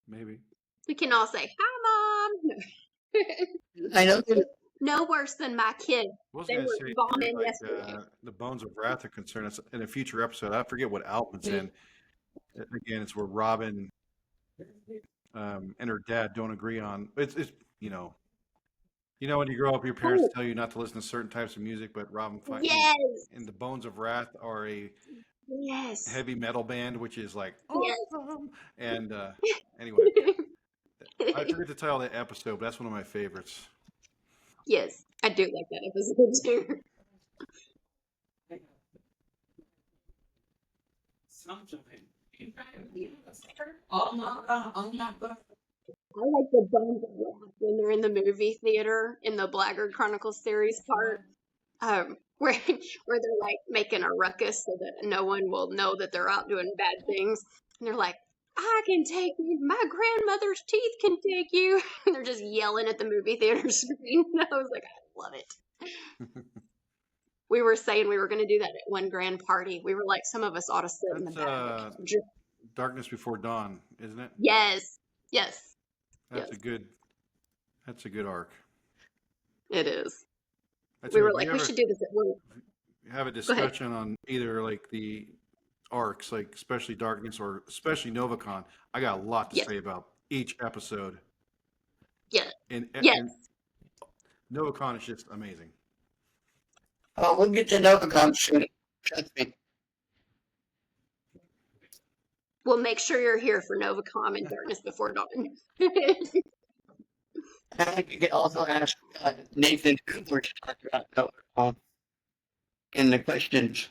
maybe. We can all say, "Hi, Mom." I know that No worse than my kids. I was They gonna were say bombing like yesterday. the Bones of Wrath are concerned. It's in a future episode. I forget what album's in. Again, it's where Robin and her dad don't agree on. It's when you grow up, your parents Oh, tell you not to listen to certain types of music, but Robin yes, and the Bones of Wrath are a yes, heavy metal band, which is like yes. awesome. And anyway, I forget to tell the episode, but that's one of my favorites. Yes, I do like that episode too. I like the Bones of Wrath when they're in the movie theater in the Blackguard Chronicles series part, where they're like making a ruckus so that no one will know that they're out doing bad things, and they're like, "I can take you, my grandmother's teeth can take you," and they're just yelling at the movie theater screen. I was like, I love it. We were saying we were going to do that at one grand party. We were like, some of us ought to sit in the That's back. Darkness Before Dawn, isn't it? Yes, yes, That's yes, a good arc. it is. That's We it. were If like, you we ever should do this at one. have a Go ahead. discussion on either like the arcs, like especially Darkness or especially Novacon, I got a lot to Yes, say about each episode. yes, And yes. Novacon is just amazing. oh, we'll get to Novacom soon. Trust me. We'll make sure you're here for Novacom and Darkness Before Dawn. I could also ask Nathan Cooper to talk about Novacom in the questions.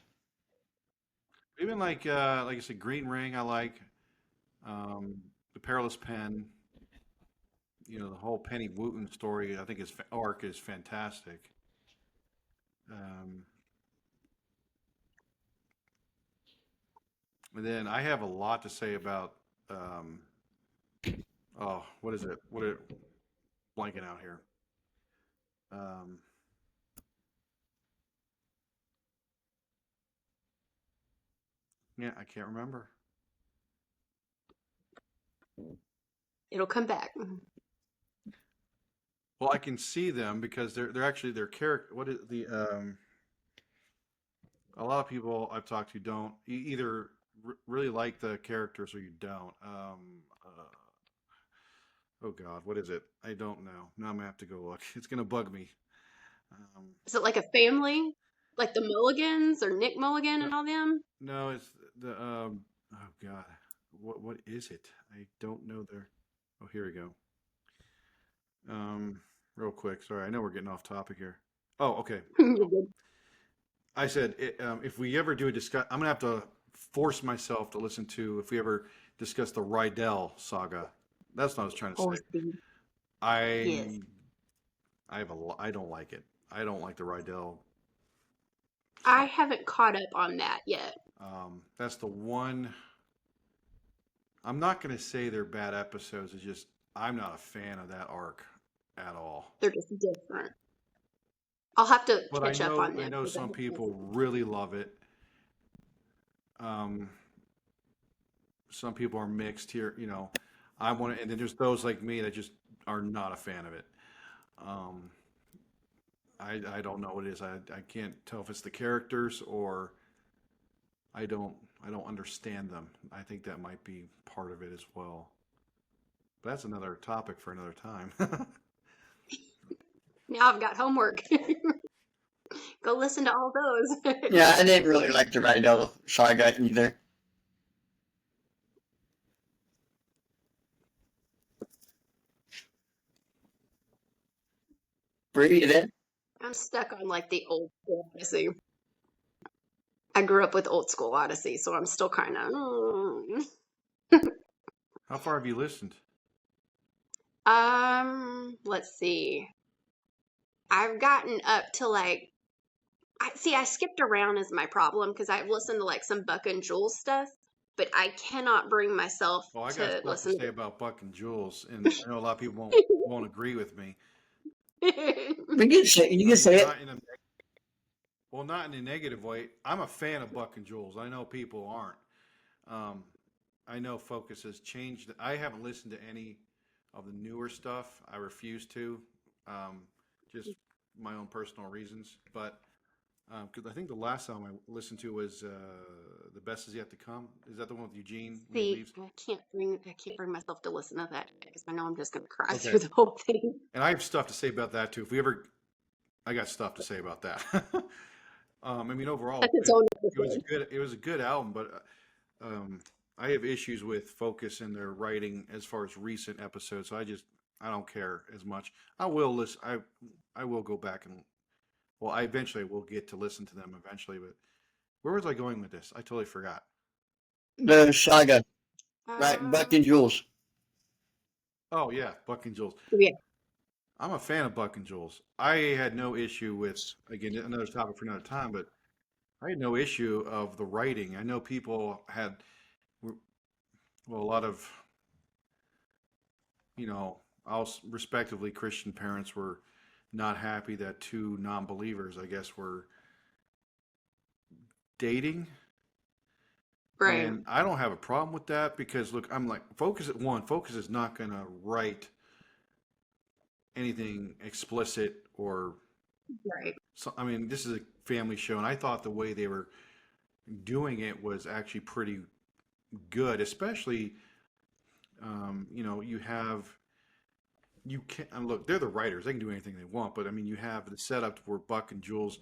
Even like I said, Green Ring, I like. The Perilous Pen. The whole Penny Wooten story. I think his arc is fantastic. Um, and then I have a lot to say about. What is it? Blanking out here. Um, yeah, I can't remember. It'll come back. Well, I can see them because they're actually their character. What is the A lot of people I've talked to don't either really like the characters or you don't. Oh God, what is it? I don't know. Now I'm gonna have to go look. It's gonna bug me. Is it like a family? Like the Mulligans or Nick Mulligan and all them? No, it's the oh God, what is it? I don't know their. Oh, here we go. Real quick. Sorry, I know we're getting off topic here. Oh, okay. You're good. I said if we ever do a discuss, I'm gonna have to force myself to listen to if we ever discuss the Rydell saga. That's what I was trying to Oh, say. Steve. Yes. I I don't like it. I don't like the Rydell I saga. haven't caught up on that yet. That's the one. I'm not gonna say they're bad episodes. It's just I'm not a fan of that arc at all. They're just different. I'll have to But catch up on I them know because I some haven't people listened. really love it. Um, some people are mixed here. I want to, and then there's those like me that just are not a fan of it. Um, I don't know what it is. I can't tell if it's the characters or I don't understand them. I think that might be part of it as well. But that's another topic for another time. Now I've got homework. Go listen to all those. Yeah, I didn't really like the Rydell saga either. Bree, you there? I'm stuck on like the old school Odyssey. I grew up with old school Odyssey, so I'm still kind of. How far have you listened? Let's see. I've gotten up to like I skipped around is my problem because I've listened to like some Buck and Jules stuff, but I cannot bring myself Well, I got to stuff to listen say about Buck and Jules, and I know a lot of people to. won't agree with me. You I can mean, say it. not in a well, not in a negative way. I'm a fan of Buck and Jules. I know people aren't. Um, I know Focus has changed. I haven't listened to any of the newer stuff. I refuse to, um, just my own personal reasons. But because I think the last time I listened to was "The Best Is Yet to Come." Is that the one with Eugene when he See, leaves? I can't bring myself to listen to that because I know I'm just gonna cry Okay. through the whole thing. And I have stuff to say about that too. If we ever, I got stuff to say about that. I mean, overall, That's its own it was a episode. good. It was a good album, but um, I have issues with Focus and their writing as far as recent episodes. So I don't care as much. I will listen. I will go back and well, I eventually will get to listen to them eventually. But where was I going with this? I totally forgot. The saga, right? Buck and Um, Jules. Oh yeah, Buck and Jules. yeah, I'm a fan of Buck and Jules. I had no issue with again another topic for another time, but I had no issue of the writing. I know people had well a lot of I'll respectively Christian parents were not happy that two non-believers, I guess, were dating. right, And I don't have a problem with that because look, I'm like Focus is not going to write anything explicit or right, so, I mean, this is a family show and I thought the way they were doing it was actually pretty good, especially you have you can and look, they're the writers, they can do anything they want, but I mean, you have the setup where Buck and Jules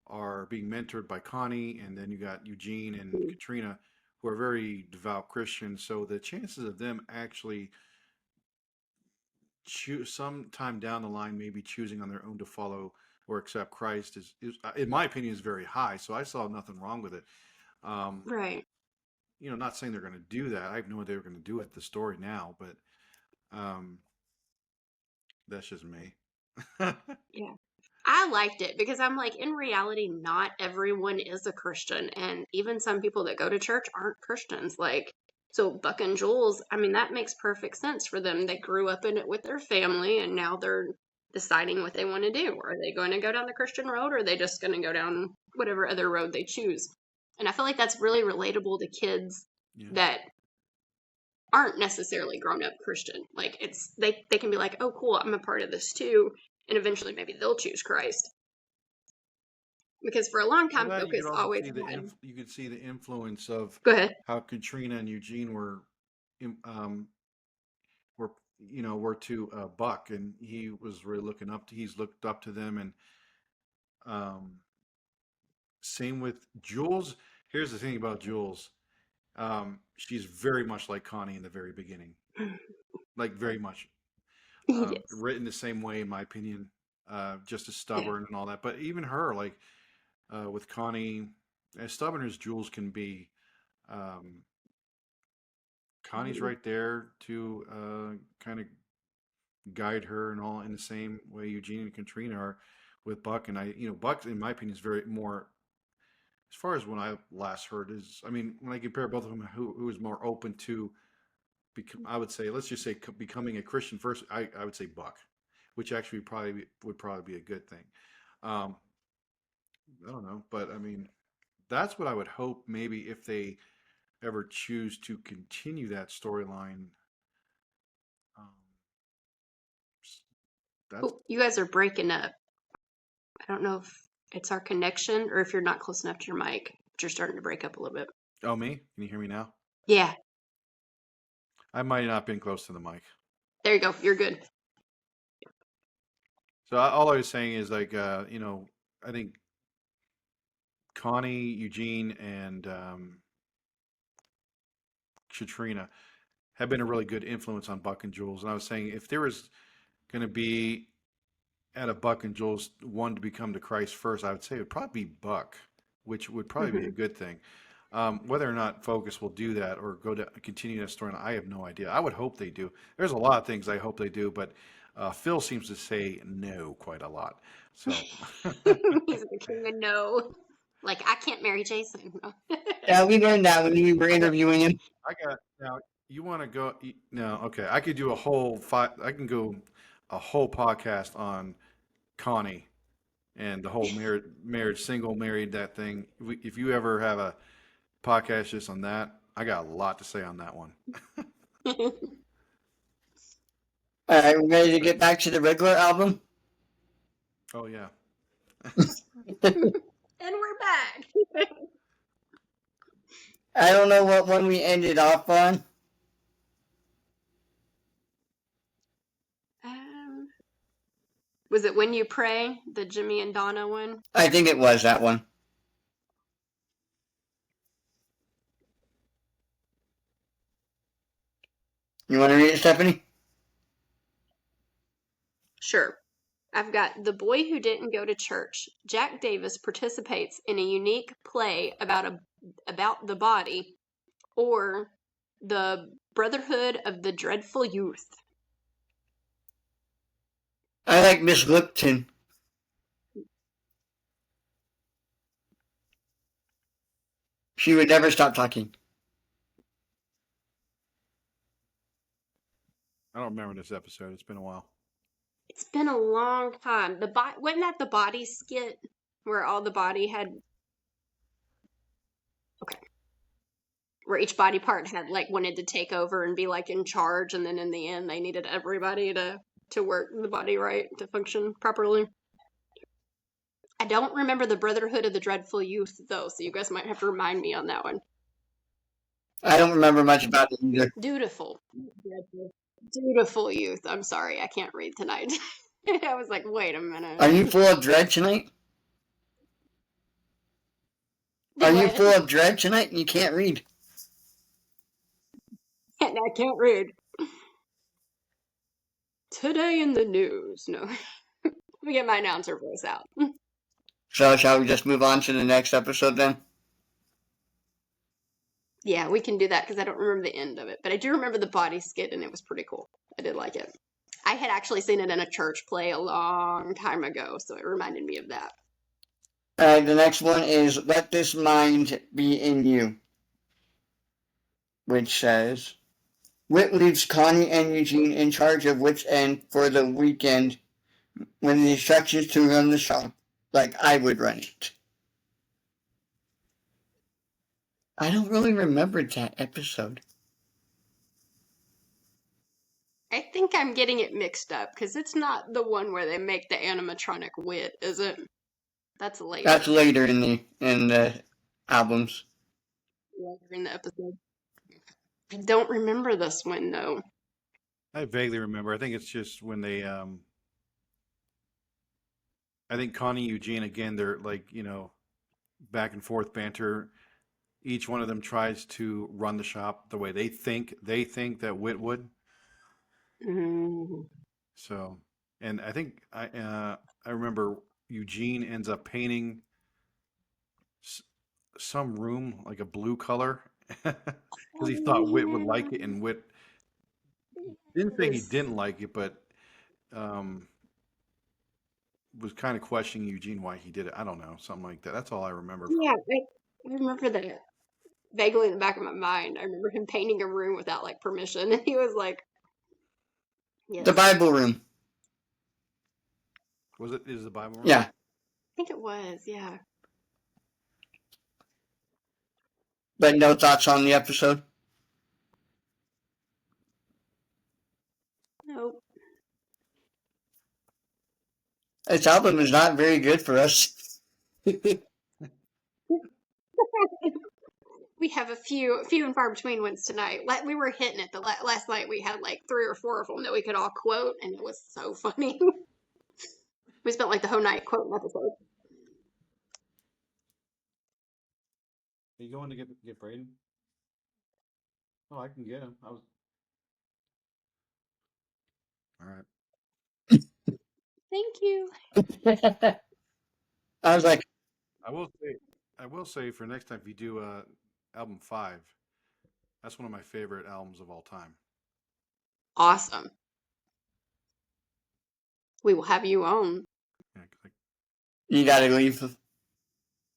are being mentored by Connie, and then you got Eugene and mm, Katrina, who are very devout Christians. So the chances of them actually choose sometime down the line, maybe choosing on their own to follow or accept Christ is in my opinion, is very high. So I saw nothing wrong with it. Um, right. not saying they're going to do that. I have no idea they're going to do it. The story now, but um, that's just me. Yeah. I liked it because I'm like, in reality, not everyone is a Christian. And even some people that go to church aren't Christians. Like, so Buck and Jules, I mean, that makes perfect sense for them. They grew up in it with their family and now they're deciding what they want to do. Are they going to go down the Christian road or are they just going to go down whatever other road they choose? And I feel like that's really relatable to kids Yeah. that aren't necessarily grown up Christian. Like they can be like, oh cool, I'm a part of this too, and eventually maybe they'll choose Christ. Because for a long Well, time that you could Focus also always see had you could see the influence of go ahead. how Katrina and Eugene were were to Buck, and he was really looking up to he's looked up to them, and um, Same with Jules. Here's the thing about Jules. She's very much like Connie in the very beginning, like very much. Yes. Written the same way, in my opinion. Just as stubborn and all that. But even her, like with Connie, as stubborn as Jules can be, um, Connie's right there to kind of guide her and all in the same way Eugene and Katrina are with Buck. And Buck, in my opinion, is very more, as far as when I last heard, is, I mean, when I compare both of them, who is more open to I would say, let's just say becoming a Christian first, I would say Buck, which actually would probably be a good thing. Um, I don't know, but I mean, that's what I would hope maybe if they ever choose to continue that storyline. Um, that's Oh, you guys are breaking up. I don't know if it's our connection or if you're not close enough to your mic, but you're starting to break up a little bit. oh me. Can you hear me now? Yeah, I might not have been close to the mic. there you go. You're good. So all I was saying is like, I think Connie, Eugene, and Katrina have been a really good influence on Buck and Jules. And I was saying if there was going to be at a Buck and Jules one to become to Christ first, I would say it would probably be Buck, which would probably be a good thing. Whether or not Focus will do that or go to continue that story, I have no idea. I would hope they do. There's a lot of things I hope they do, but Phil seems to say no quite a lot. So He's the king of no. Like, I can't marry Jason. No. Yeah, we learned that when we were interviewing him. I got now. You want to go? No, okay. I could do a whole five. I can go a whole podcast on Connie and the whole marriage, single, married, that thing. If you ever have a podcast just on that, I got a lot to say on that one. All right, we're ready to get back to the regular album. Oh yeah. And we're back. I don't know what one we ended off on. Was it When You Pray, the Jimmy and Donna one? I think it was that one. You want to read it, Stephanie? Sure. I've got The Boy Who Didn't Go to Church. Jack Davis participates in a unique play about the body, or The Brotherhood of the Dreadful Youth. I like Miss Lipton. She would never stop talking. I don't remember this episode. It's been a while. It's been a long time. Wasn't that the body skit where all the body had? Okay. Where each body part had like wanted to take over and be like in charge, and then in the end they needed everybody to work the body right to function properly. I don't remember the Brotherhood of the Dreadful Youth though, so you guys might have to remind me on that one. I don't remember much about it either. Dutiful. Dutiful Youth. I'm sorry, I can't read tonight. I was like, wait a minute. Are you full of dread tonight? Are you full of dread tonight? You can't read. I can't read. Today in the news. No. Let me get my announcer voice out. So shall we just move on to the next episode then? Yeah, we can do that because I don't remember the end of it. But I do remember the body skit, and it was pretty cool. I did like it. I had actually seen it in a church play a long time ago, so it reminded me of that. The next one is Let This Mind Be in You, which says, Whit leaves Connie and Eugene in charge of Whit's End for the weekend when the instructions to run the shop like I would run it. I don't really remember that episode. I think I'm getting it mixed up because it's not the one where they make the animatronic Whit, is it? That's later. That's later in the albums. Later in the episode. I don't remember this one though. I vaguely remember. I think it's just when they, I think Connie, Eugene, again, they're like, back and forth banter. Each one of them tries to run the shop the way they think that Wit would. Mm. So, and I think I remember Eugene ends up painting s- some room like a blue color because he thought Wit would like it, and Wit didn't say he Yes. didn't like it, but um, was kind of questioning Eugene why he did it. I don't know, something like that. That's all I remember from Yeah, I remember that vaguely in the back of my mind. I remember him painting a room without like permission, and he was like, The "Yes, Bible room. Was it is the Bible room? Yeah. I think it was." Yeah. But no thoughts on the episode? Nope. This album is not very good for us. We have a few and far between ones tonight. We were hitting it. Last night we had like 3 or 4 of them that we could all quote, and it was so funny. We spent like the whole night quoting episodes. Are you going to get Braden? Oh, I can get him. I was all right. Thank you. I was like, I will say for next time if you do album 5, that's one of my favorite albums of all time. Awesome. We will have you on. Yeah, 'cause you gotta leave.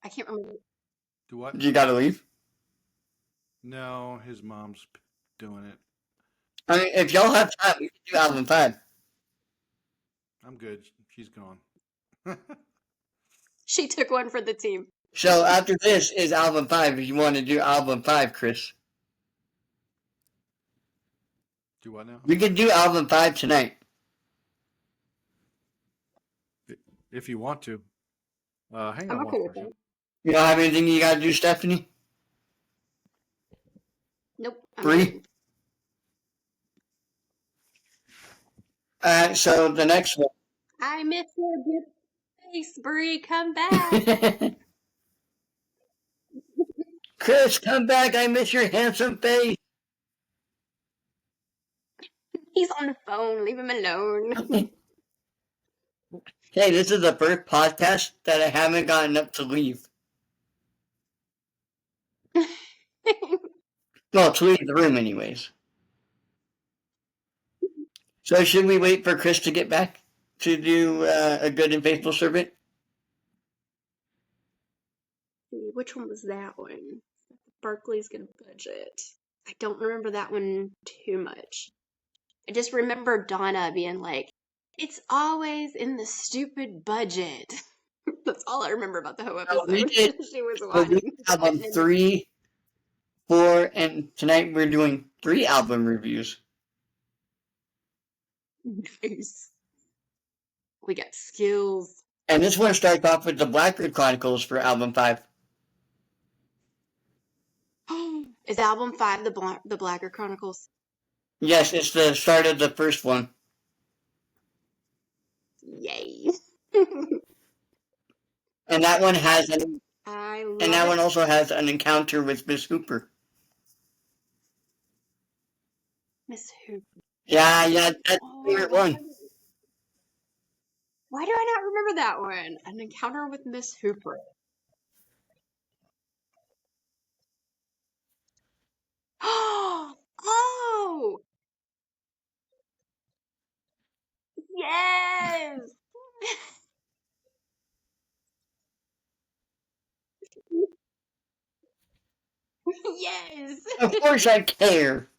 I can't remember. do what? You gotta leave. No, his mom's doing it. I mean, if y'all have time, we can do album 5. I'm good. She's gone. She took one for the team. So after this is album 5. If you want to do album 5, Chris, Do what now? we could do album 5 tonight. If you want to. Hang I'm on okay one with second. that. You don't have anything you gotta do, Stephanie? Nope. I'm 3. good. So the next one. I miss your good face, Bree. Come back. Chris, come back. I miss your handsome face. He's on the phone. Leave him alone. Hey, this is the first podcast that I haven't gotten up to leave. Well, to leave the room, anyways. So, should we wait for Chris to get back to do a good and faithful servant? Which one was that one? Barkley's gonna budget. I don't remember that one too much. I just remember Donna being like, "It's always in the stupid budget." That's all I remember about the whole So we episode. did. She was So we whining. album 3, 4, and tonight we're doing 3 album reviews. Nice. We got skills. And this one starts off with the Blackbird Chronicles for album 5. Is album 5 the Blacker Chronicles? Yes, it's the start of the first one. Yay! And that one has an, I love and that it. one also has an encounter with Miss Hooper. Miss Hooper. Yeah, that's the Oh, favorite one. why do I not remember that one? An encounter with Miss Hooper. Oh! Yes! Yes! Of course I care.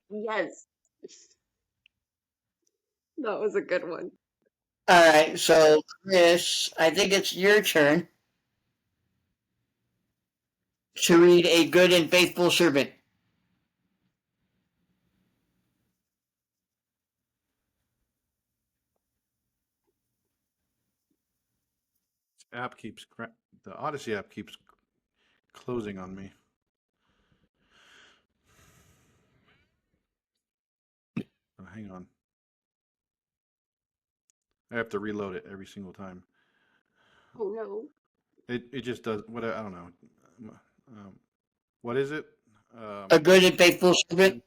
Yes. That was a good one. Alright, so Chris, I think it's your turn to read A Good and Faithful Servant. App keeps the Odyssey app keeps closing on me. Oh, hang on. I have to reload it every single time. Oh no. It just does what I don't know. What is it? A good and faithful servant.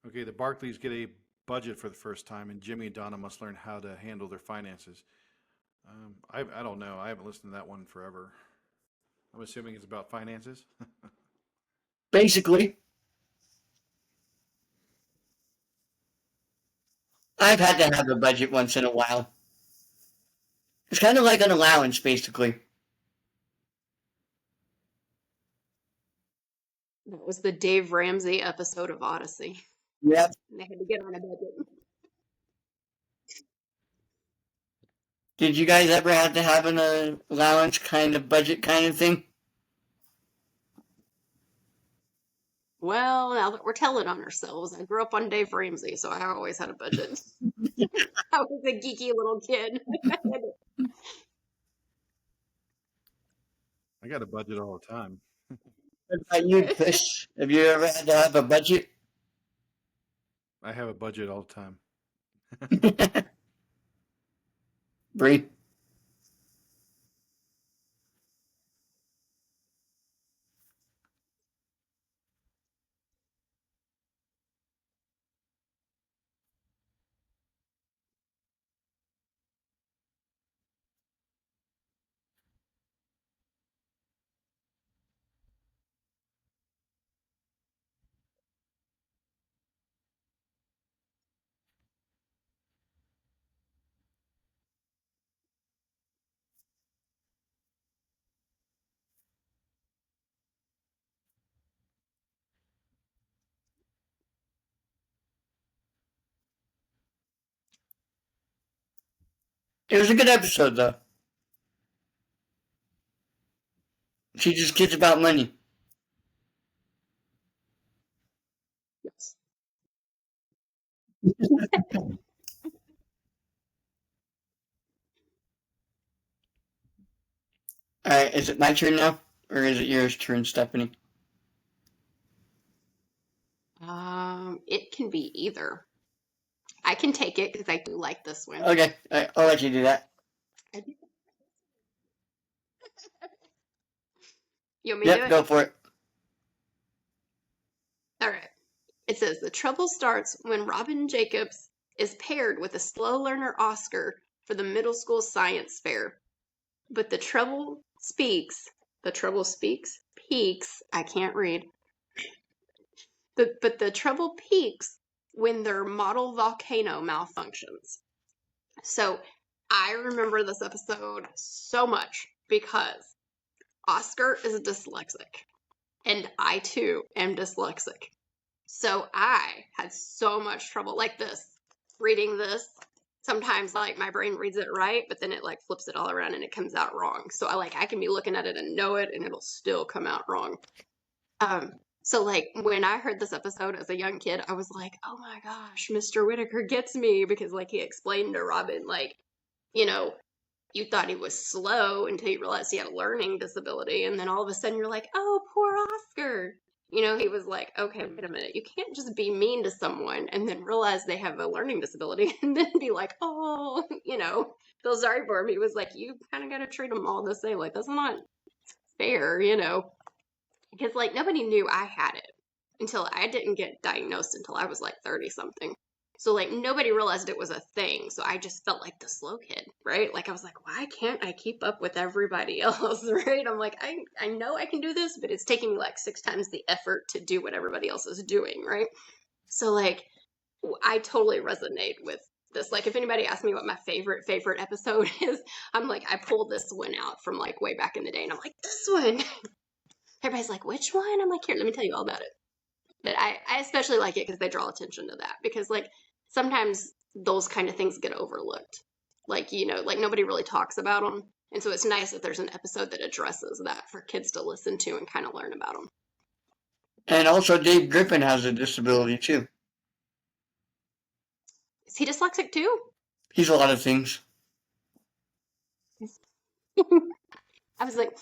Okay, the Barclays get a budget for the first time, and Jimmy and Donna must learn how to handle their finances. I don't know. I haven't listened to that one forever. I'm assuming it's about finances. Basically, I've had to have a budget once in a while. It's kind of like an allowance, basically. That was the Dave Ramsey episode of Odyssey. Yep. And they had to get on a budget. Did you guys ever have to have an allowance kind of budget kind of thing? Well, now that we're telling on ourselves, I grew up on Dave Ramsey, so I always had a budget. I was a geeky little kid. I got a budget all the time. What about you, Chris? Have you ever had to have a budget? I have a budget all the time. Bree? It was a good episode, though. Teaches kids about money. Yes. Alright, is it my turn now? Or is it yours turn, Stephanie? It can be either. I can take it because I do like this one. Okay, I'll let you do that. You want me to do Yep, it? go for it. All right. It says the trouble starts when Robin Jacobs is paired with a slow learner Oscar for the middle school science fair. But the trouble speaks. Peaks. I can't read. But the trouble peaks when their model volcano malfunctions. So I remember this episode so much because Oscar is dyslexic. And I too am dyslexic. So I had so much trouble like this, reading this. Sometimes like my brain reads it right, but then it like flips it all around and it comes out wrong. So I can be looking at it and know it and it'll still come out wrong. So like when I heard this episode as a young kid, I was like, oh my gosh, Mr. Whitaker gets me because like he explained to Robin, like, you know, you thought he was slow until you realized he had a learning disability. And then all of a sudden you're like, oh, poor Oscar. You know, he was like, okay, wait a minute. You can't just be mean to someone and then realize they have a learning disability and then be like, oh, you know, feel sorry for him. He was like, you kind of got to treat them all the same. Like, that's not fair, you know, because like nobody knew I had it until I didn't get diagnosed until I was like 30 something. So like nobody realized it was a thing. So I just felt like the slow kid, right? Like I was like, why can't I keep up with everybody else, right? I'm like, I know I can do this, but it's taking me like 6 times the effort to do what everybody else is doing, right? So like I totally resonate with this. Like if anybody asks me what my favorite episode is, I'm like, I pulled this one out from like way back in the day and I'm like, this one. Everybody's like, which one? I'm like, here, let me tell you all about it. But I especially like it because they draw attention to that. Because, like, sometimes those kind of things get overlooked. Like, you know, like nobody really talks about them. And so it's nice that there's an episode that addresses that for kids to listen to and kind of learn about them. And also, Dave Griffin has a disability, too. Is he dyslexic, too? He's a lot of things. I was like,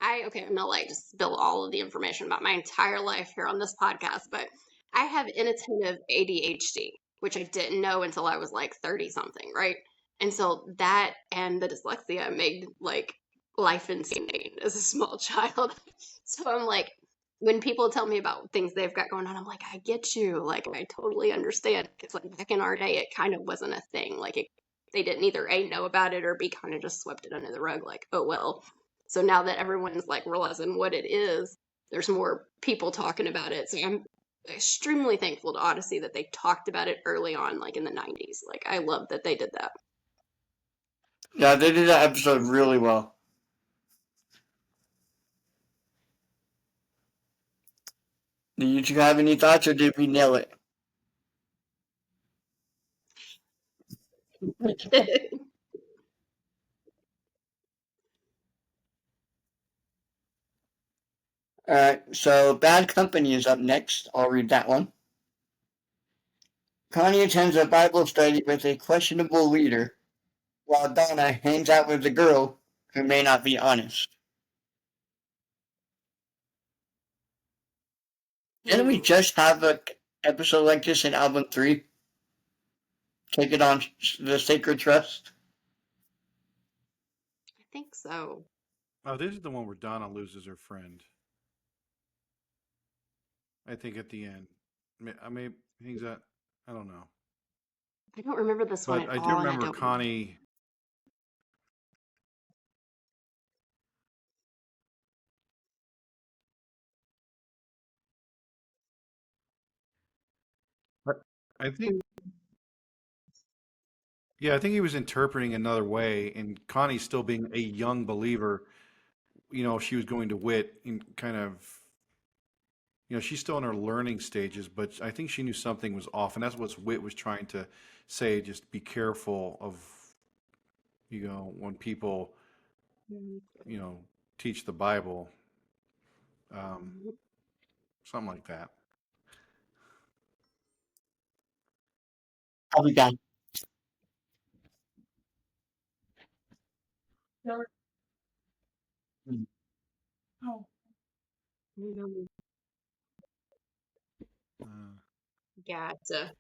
I'm not like just spill all of the information about my entire life here on this podcast, but I have inattentive ADHD. which I didn't know until I was like 30 something, right? And so that and the dyslexia made like life insane as a small child. So I'm like, when people tell me about things they've got going on, I'm like, I get you. Like, I totally understand. Because like back in our day, it kind of wasn't a thing. Like, they didn't either A, know about it or B, kind of just swept it under the rug. Like, oh, well. So now that everyone's like realizing what it is, there's more people talking about it. So I'm extremely thankful to Odyssey that they talked about it early on, like in the 90s. Like, I love that they did that. Yeah, they did that episode really well. Did you have any thoughts, or did we nail it? Alright, so Bad Company is up next. I'll read that one. Connie attends a Bible study with a questionable leader, while Donna hangs out with a girl who may not be honest. Didn't we just have an episode like this in album 3? Take it on the Sacred Trust? I think so. Oh, this is the one where Donna loses her friend. I think at the end. I mean, things that I don't know, I don't remember this one but at I do all, and I remember don't. Connie. I think, yeah, I think he was interpreting another way, and Connie still being a young believer. She was going to Wit and kind of, she's still in her learning stages, but I think she knew something was off, and that's what Wit was trying to say. Just be careful of, when people, teach the Bible, um, something like that. I'll be back. Oh. Mm, Uh, Gotcha.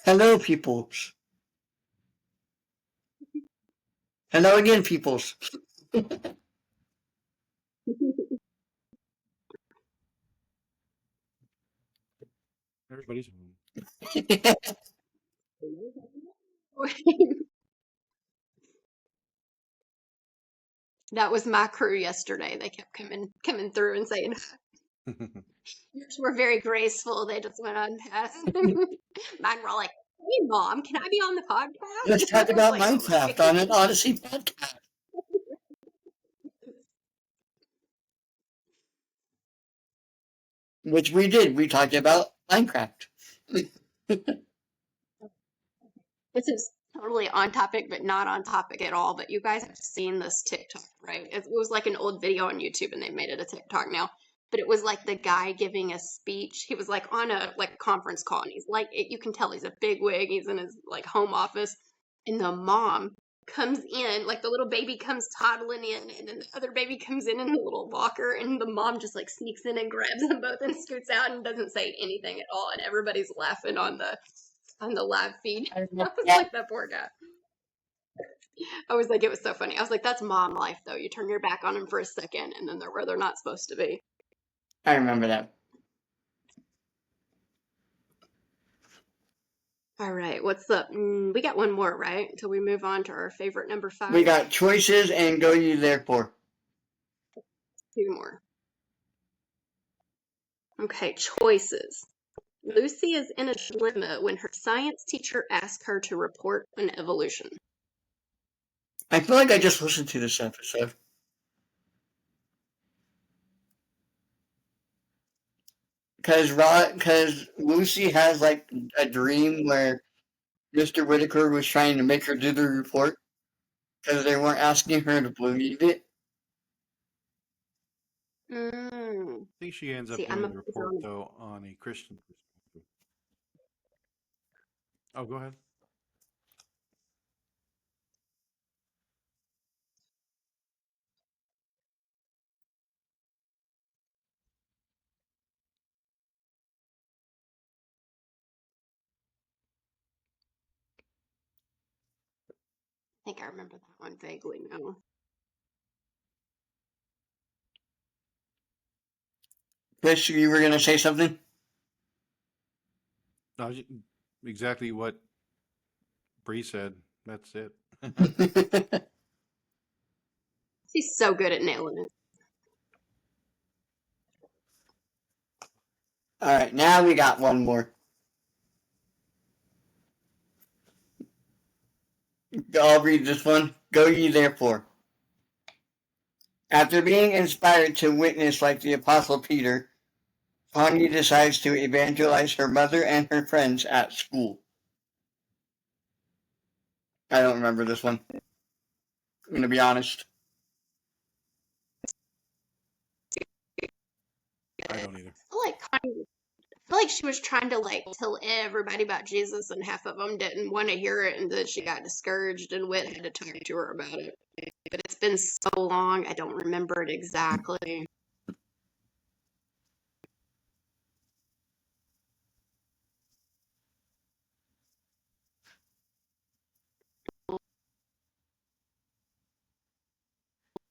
Hello, peoples. Hello again, peoples. everybody's home. That was my crew yesterday. They kept coming through and saying, yours were very graceful. They just went on past. Mine were all like, hey, Mom, can I be on the podcast? Let's talk I was about like, "Oh, Minecraft on an Odyssey podcast. Which we did. We talked about Minecraft. This is totally on topic, but not on topic at all. But you guys have seen this TikTok, right? It was like an old video on YouTube, and they made it a TikTok now. But it was like the guy giving a speech. He was like on a conference call, and he's like, you can tell he's a big wig. He's in his like home office, and the mom comes in, like the little baby comes toddling in, and then the other baby comes in a little walker, and the mom just like sneaks in and grabs them both and scoots out and doesn't say anything at all, and everybody's laughing on the live feed. I was like, that poor guy. I was like, it was so funny. I was like, that's mom life, though. You turn your back on them for a second, and then they're where they're not supposed to be. I remember that. All right, what's up? We got one more, right? Until we move on to our favorite number 5. We got choices and go you therefore. 2 more. Okay, choices. Lucy is in a dilemma when her science teacher asks her to report an evolution. I feel like I just listened to this episode. Because Lucy has like a dream where Mr. Whitaker was trying to make her do the report because they weren't asking her to believe it. Mm. I think she ends up See, I'm doing a the report though on a Christian perspective. Oh, go ahead. I think I remember that one vaguely now. Chris, you were going to say something? No, exactly what Bree said. That's it. She's so good at nailing it. All right, now we got one more. I'll read this one. Go ye therefore. After being inspired to witness like the Apostle Peter, Tanya decides to evangelize her mother and her friends at school. I don't remember this one. I'm going to be honest. I don't either. I feel like she was trying to like tell everybody about Jesus, and half of them didn't want to hear it, and then she got discouraged, and Whit had to talk to her about it. But it's been so long, I don't remember it exactly.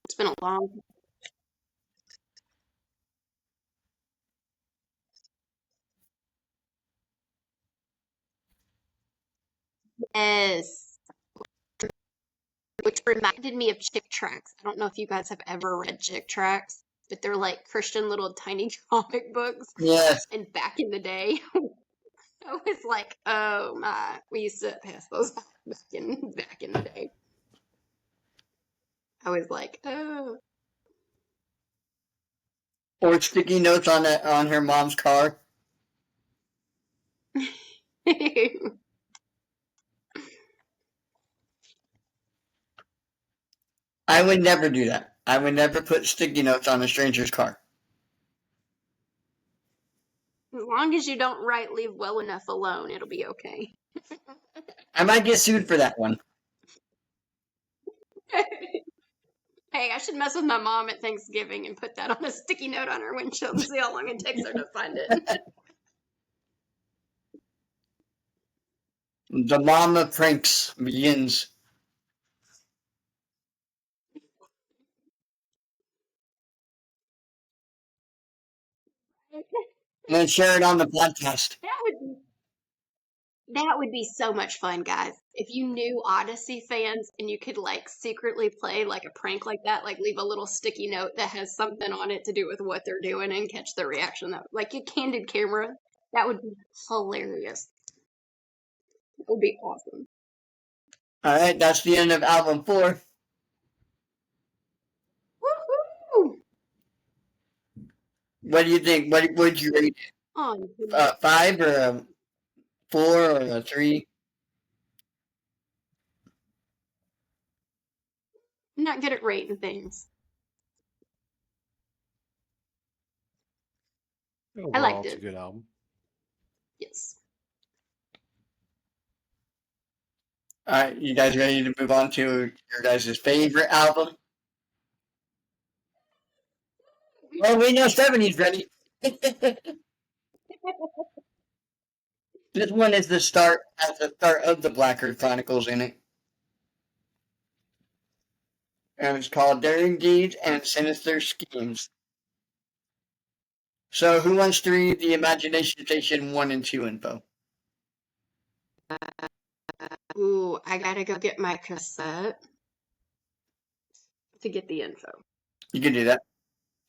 It's been a long. Yes, which reminded me of Chick Tracts. I don't know if you guys have ever read Chick Tracts, but they're like Christian little tiny comic books. Yes. And back in the day, I was like, oh my, we used to pass those back in the day. I was like, oh. Or sticky notes on her mom's car. I would never do that. I would never put sticky notes on a stranger's car. As long as you don't write leave well enough alone, it'll be okay. I might get sued for that one. Hey, I should mess with my mom at Thanksgiving and put that on a sticky note on her windshield and see how long it takes her to find it. The mom of pranks begins. And then share it on the podcast. That would be so much fun, guys. If you knew Odyssey fans and you could like secretly play like a prank like that, like leave a little sticky note that has something on it to do with what they're doing and catch their reaction, that like a candid camera, that would be hilarious. It would be awesome. All right, that's the end of album 4. Woohoo! What do you think? What would you rate it? Oh, 5 or a 4 or a 3? I'm not good at rating things. Overall, liked it's a it. good album. Yes. All right, you guys ready to move on to your guys' favorite album? Well, we know 70's ready. This one is the start at the start of the Blackguard Chronicles in it. And it's called Daring Deeds and Sinister Schemes. So who wants to read the Imagination Station 1 and 2 info? Ooh, I gotta go get my cassette to get the info. You can do that.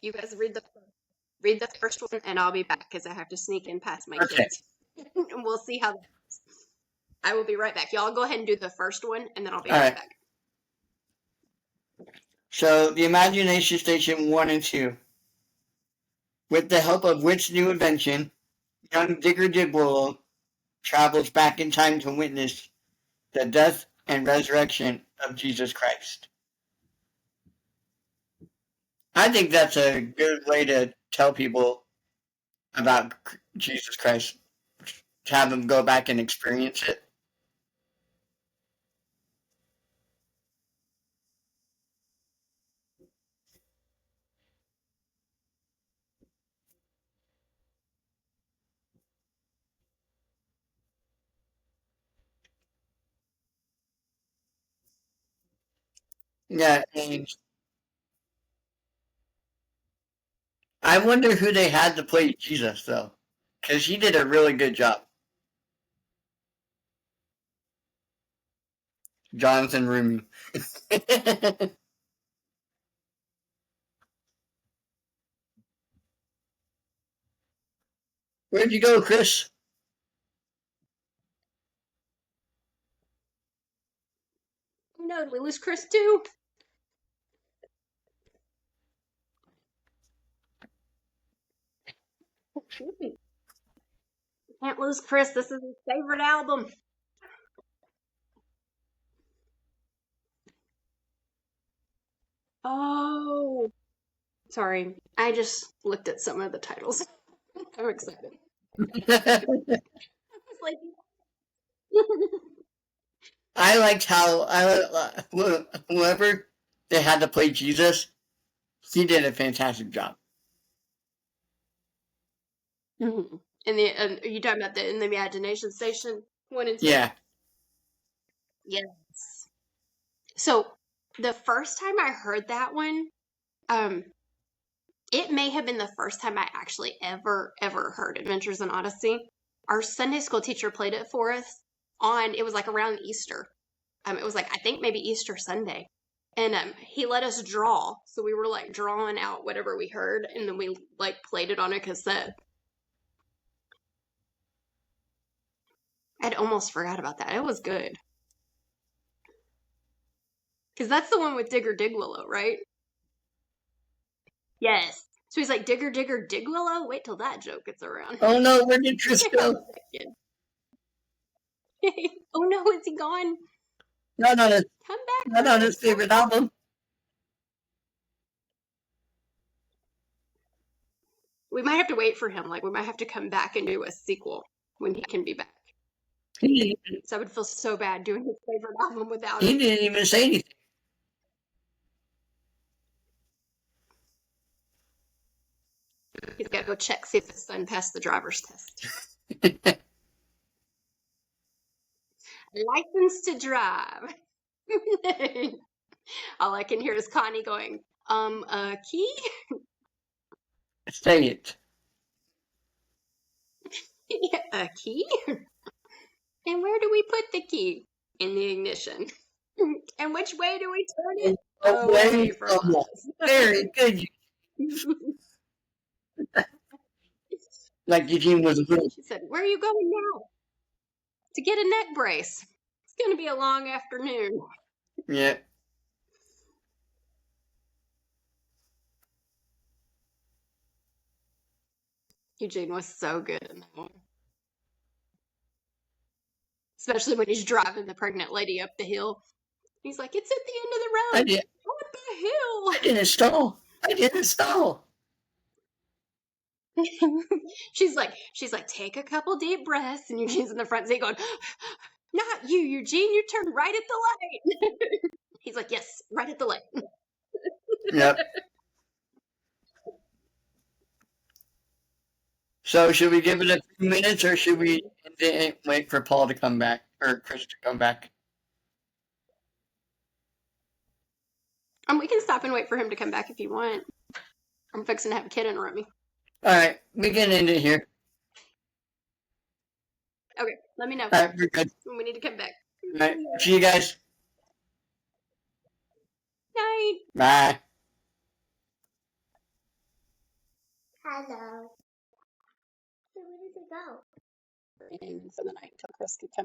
You guys read the first one, and I'll be back because I have to sneak in past my Okay. kids, and we'll see how that goes. I will be right back. Y'all go ahead and do the first one, and then I'll be All right right. back. So the Imagination Station 1 and 2. With the help of which new invention, young Digger Digwillow travels back in time to witness the death and resurrection of Jesus Christ. I think that's a good way to tell people about Jesus Christ. To have them go back and experience it. Yeah, and I wonder who they had to play Jesus though, because he did a really good job. Jonathan Rumi. Where'd you go, Chris? Oh no, did we lose Chris too? Can't lose Chris. This is his favorite album. Oh, sorry. I just looked at some of the titles. I'm excited. I was like, I liked how whoever they had to play Jesus, he did a fantastic job. Mhm. In the are you talking about in the Imagination Station 1 and 2? Yeah, Yes. So the first time I heard that one, um, it may have been the first time I actually ever heard Adventures in Odyssey. Our Sunday school teacher played it for us it was like around Easter. It was like I think maybe Easter Sunday. And he let us draw. So we were like drawing out whatever we heard and then we like played it on a cassette. I'd almost forgot about that. It was good. Because that's the one with Digger Digwillow, right? Yes. So he's like, Digger, Digger, Digwillow? Wait till that joke gets around. oh no, where did Chris go? Oh no, is he gone? Not on his, Come back, not on his Chris. favorite album. We might have to wait for him. Like, we might have to come back and do a sequel when he can be back. He, So I would feel so bad doing his favorite album without he him. didn't even say anything. He's got to go check, see if his son passed the driver's test. License to drive. All I can hear is Connie going, a key? Say it. A key? And where do we put the key? In the ignition. And which way do we turn it? Away from us. Very good. Like Eugene was a little. She said, where are you going now? To get a neck brace. It's going to be a long afternoon. Yeah. Eugene was so good in that one. Especially when he's driving the pregnant lady up the hill. He's like, it's at the end of the road. I did. What the hill? I didn't stall. I didn't stall. she's like, take a couple deep breaths, and Eugene's in the front seat going, not you, Eugene, you turned right at the light. He's like, yes, right at the light. Yep. So should we give it a few minutes, or should we wait for Paul to come back or Chris to come back? We can stop and wait for him to come back if you want. I'm fixing to have a kid interrupt me. All right, we can end it here. Okay, let me know All right, we're good. when we need to come back. All right, see you guys. Night. Bye. Hello. So where did it go? For the night until Chris could come.